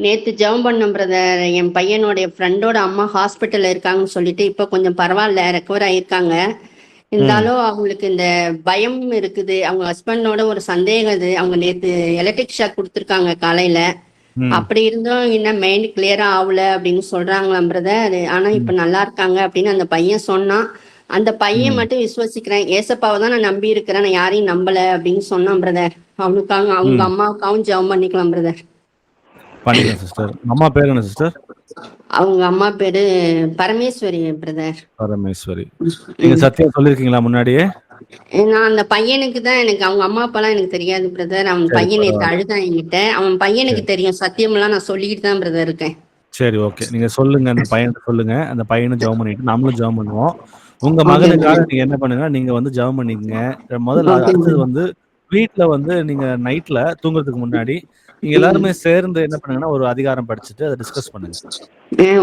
நேத்து ஜெபம் பண்ண பிரதர். என் பையனுடைய ஃப்ரெண்டோட அம்மா ஹாஸ்பிட்டல்ல இருக்காங்கன்னு சொல்லிட்டு இப்ப கொஞ்சம் பரவாயில்ல, ரெக்கவர் ஆயிருக்காங்க. இருந்தாலும் அவங்களுக்கு இந்த பயம் இருக்குது. அவங்க ஹஸ்பண்டோட ஒரு சந்தேகம் இது. அவங்க நேத்து எலக்ட்ரிக் ஷாக் கொடுத்துருக்காங்க காலையில. அப்படி இருந்தும் இன்னும் மைண்ட் கிளியரா ஆகல அப்படின்னு சொல்றாங்களாம் பிரதர். ஆனா இப்ப நல்லா இருக்காங்க அப்படின்னு அந்த பையன் சொன்னான். அந்த பையன் மட்டும் விசுவசிக்கிறேன், ஏசப்பாவை தான் நான் நம்பி இருக்கிறேன், நான் யாரையும் நம்பல அப்படின்னு சொன்னான் பிரதர். அவனுக்காக அவங்க அம்மாவுக்காகவும் ஜெபம் பண்ணிக்கலாம் பிரதர். பண்ணிக்கலாம் சிஸ்டர். அம்மா பேர் என்ன சிஸ்டர்? அவங்க அம்மா பேரு பரமேஸ்வரி பிரதர். பரமேஸ்வரி. நீங்க சத்தியம் சொல்லிருக்கீங்களா முன்னாடியே? நான் அந்த பையனுக்கு தான், எனக்கு அவங்க அம்மா அப்பாலாம் எனக்கு தெரியாது பிரதர். அவன் பையனை அழுதான் என்கிட்ட. அவன் பையனுக்கு தெரியும், சத்தியம் எல்லாம் நான் சொல்லிக்கிட்டு தான் பிரதர் இருக்கேன். சரி, ஓகே. நீங்க சொல்லுங்க, அந்த பையன் சொல்லுங்க. அந்த பையனும் ஜெபம் பண்ணிட்டு நம்மளும் ஜெபம் பண்ணுவோம். உங்க மகனுக்காக நீங்க என்ன பண்ணுங்க, நீங்க ஜெபம் பண்ணிக்கங்க. முதல்ல அடுத்தது வீட்டுல நீங்க நைட்ல தூங்குறதுக்கு முன்னாடி நீங்க எல்லாருமே சேர்ந்து என்ன பண்ணுங்கன்னா ஒரு அதிகாரம் படிச்சுட்டு அதை டிஸ்கஸ் பண்ணுங்க.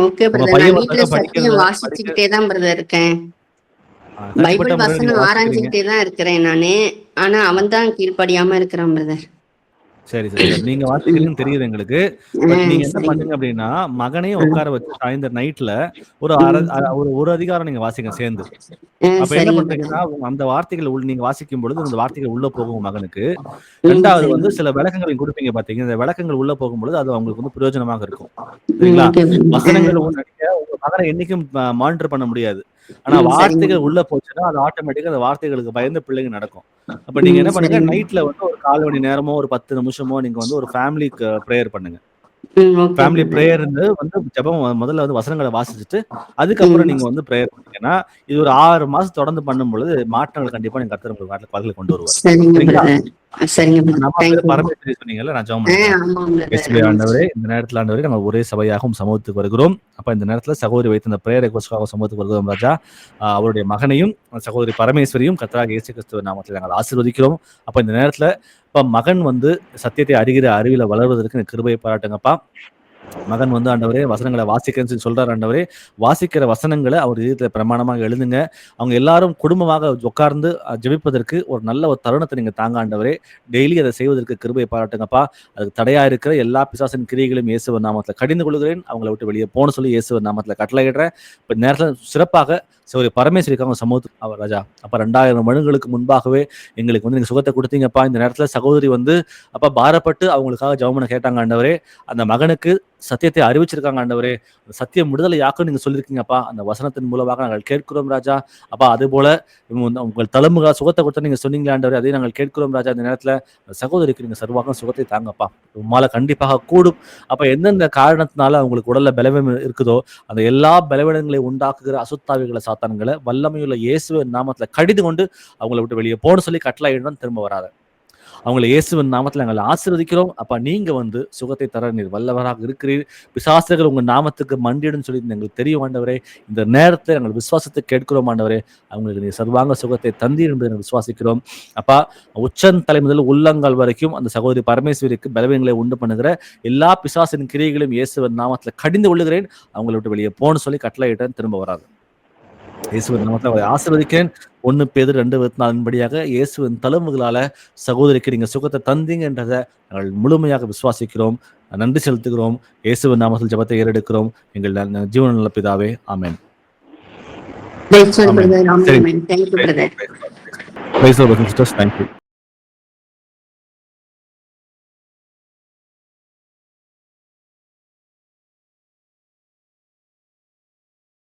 Okay brother. நான் வீட்ல சத்தியம் வாசிச்சுக்கிட்டே தான் பிரதர் இருக்கேன். பைபிள் வசனம் ஆராய்ஞ்சிக்கிட்டே தான் இருக்கிறேன் நானு. ஆனா அவன் தான் கீழ்ப்படியாம இருக்கிறான் பிரதர். சரி சரி, நீங்க வாசிக்கிறீங்கன்னு தெரியுது எங்களுக்கு. நீங்க என்ன பண்ணுங்க அப்படின்னா, மகனையும் உட்கார வச்சு சாயந்தரம் நைட்ல ஒரு அதிகாரம் நீங்க வாசிங்க சேர்ந்து. அப்ப என்ன பண்றீங்கன்னா, அந்த வார்த்தைகள் நீங்க வாசிக்கும் பொழுது அந்த வார்த்தைகள் உள்ள போகும் மகனுக்கு. ரெண்டாவது சில விளக்கங்களை கொடுப்பீங்க பாத்தீங்க. இந்த விளக்கங்கள் உள்ள போகும்பொழுது அது அவங்களுக்கு பிரயோஜனமாக இருக்கும். சரிங்களா? வசனங்கள் உங்க மகனை என்னைக்கும் மானிட்டர் பண்ண முடியாது. ஆனா வார்த்தைகள் உள்ள போச்சுன்னா அது ஆட்டோமேட்டிக்கா அந்த வார்த்தைகளுக்கு பயந்து பிள்ளைங்க நடக்கும். அப்ப நீங்க என்ன பண்ணுங்க, நைட்ல ஒரு 1/4 மணி நேரமோ ஒரு 10 நிமிஷமோ நீங்க ஒரு ஃபேமிலி பிரேயர் பண்ணுங்க. ஃபேமிலி பிரேயர் ஜெபம் முதல்ல வசனங்களை வாசிச்சுட்டு அதுக்கப்புறம் நீங்க பிரேயர் பண்ணீங்கன்னா, இது ஒரு 6 மாசம் தொடர்ந்து பண்ணும் பொழுது மாற்றங்கள் கண்டிப்பா நீங்க கர்த்தர் உங்க வாழ்க்கையில கொண்டு வருவார். சரிங்களா? பரமேஸ்வரி சொன்னீங்கல்ல, நான் ஜெபம் பண்ணுறேன். ஆண்டவரே, இந்த நேரத்துல ஆண்டவரே நம்ம ஒரே சபையாகவும் சமூகத்துக்கு வருகிறோம். அப்ப இந்த நேரத்துல சகோதரி வைத்த இந்த பிரேயர் ரெக்வெஸ்ட்காக சமூகத்துக்கு வருகிறோம் ராஜா. அவருடைய மகனையும் சகோதரி பரமேஸ்வரியும் கர்த்தராகிய இயேசு கிறிஸ்துவின் நாமத்தில் நாங்கள் ஆசீர்வதிக்கிறோம். அப்ப இந்த நேரத்துல இப்ப மகன் சத்தியத்தை அறிகிற அறிவில வளர்வதற்கு கிருபையை பாராட்டுங்கப்பா. மகன் ஆண்டவரே வசனங்களை வாசிக்கிறேன்னு சொல்றாரு. ஆண்டவரே, வாசிக்கிற வசனங்களை அவர் இதயத்துல பிரமாணமாக எழுதுங்க. அவங்க எல்லாரும் குடும்பமாக உட்கார்ந்து ஜெபிப்பதற்கு ஒரு நல்ல ஒரு தருணத்தை நீங்க தாங்க ஆண்டவரே. டெய்லி அதை செய்வதற்கு கிருபையை பாராட்டுங்கப்பா. அதுக்கு தடையா இருக்கிற எல்லா பிசாசின் கிரியைகளையும் இயேசுவின் நாமத்துல கடிந்து கொள்கிறேன். அவங்களை விட்டு வெளியே போன சொல்லி இயேசுவின் நாமத்துல கட்டளையிடுறேன். இப்ப நேரத்துல சிறப்பாக சகோதரி பரமேஸ்வரிக்கு அவங்க சமூகத்துக்கு அவர் ராஜா அப்ப 2000 வருடங்களுக்கு முன்பாகவே எங்களுக்கு வந்து நீங்க சுகத்தை கொடுத்தீங்கப்பா. இந்த நேரத்துல சகோதரி வந்து அப்ப பாரப்பட்டு அவங்களுக்காக ஜெபம் பண்ண கேட்டாங்க ஆண்டவரே. அந்த மகனுக்கு சத்தியத்தை அறிவிச்சிருக்காங்க ஆண்டவரே. சத்தியம் விடுதலை யாக்கும் நீங்க சொல்லியிருக்கீங்கப்பா. அந்த வசனத்தின் மூலமாக நாங்கள் கேட்கிறோம் ராஜா. அப்பா அதே போல உங்கள் தழும்புகளால் சுகத்தை கொடுத்த நீங்க சொன்னீங்களா ஆண்டவரே, அதை நாங்கள் கேட்கிறோம் ராஜா. இந்த நேரத்துல சகோதரிக்கு நீங்க சர்வாக சுகத்தை தாங்கப்பா. உம்மால கண்டிப்பாக கூடும். அப்ப எந்தெந்த காரணத்தினால அவங்களுக்கு உடல்ல பலவீனம் இருக்குதோ அந்த எல்லா பலவீனங்களை உண்டாக்குகிற அசுத்தாவிகளை சாத்தான்களை வல்லமையுள்ள இயேசுவின் நாமத்துல கடிந்து கொண்டு அவங்களை விட்டு வெளியே போன சொல்லி கட்டளையிடம் திரும்ப வராத. அவங்களை இயேசுவின் நாமத்துல நாங்கள் ஆசீர்வதிக்கிறோம். அப்ப நீங்க வந்து சுகத்தை தர நீர் வல்லவராக இருக்கிறீர். பிசாசுகள் உங்க நாமத்துக்கு மண்டிடுன்னு சொல்லி எங்களுக்கு தெரியும் ஆண்டவரே. இந்த நேரத்துல நாங்கள் விசுவாசத்தை கேட்கிறோம் ஆண்டவரே. அவங்களுக்கு நீர் சர்வாங்க சுகத்தை தந்தீர் என்பதை நாங்கள் விசுவாசிக்கிறோம். அப்பா உச்சன் தலை முதல் உள்ளங்கால் வரைக்கும் அந்த சகோதரி பரமேஸ்வரிக்கு பலவீனங்களை உண்டு பண்ணுகிற எல்லா பிசாசின் கிரியைகளையும் இயேசுவின் நாமத்துல கடிந்து கொள்ளுகிறேன். அவங்களை விட்டு வெளியே போன்னு சொல்லி கட்டளையிட்ட திரும்ப வராது. இயேசுவின் நாமத்துல அவரை ஆசீர்வதிக்கிறேன். 1 பேதுரு 2:24 படியாக இயேசுவின் தழும்புகளால சகோதரிக்கு நீங்க சுகத்தை தந்தீங்க என்றதை நாங்கள் முழுமையாக விசுவாசிக்கிறோம். நன்றி செலுத்துகிறோம். இயேசுவின் நாமத்தில் ஜெபத்தை ஏறெடுக்கிறோம். எங்கள் ஜீவன் நல்ல பிதாவே. ஆமென். Praise the Lord, brother. Amen. Thank you, brother. Praise the Lord, sisters. Thank you.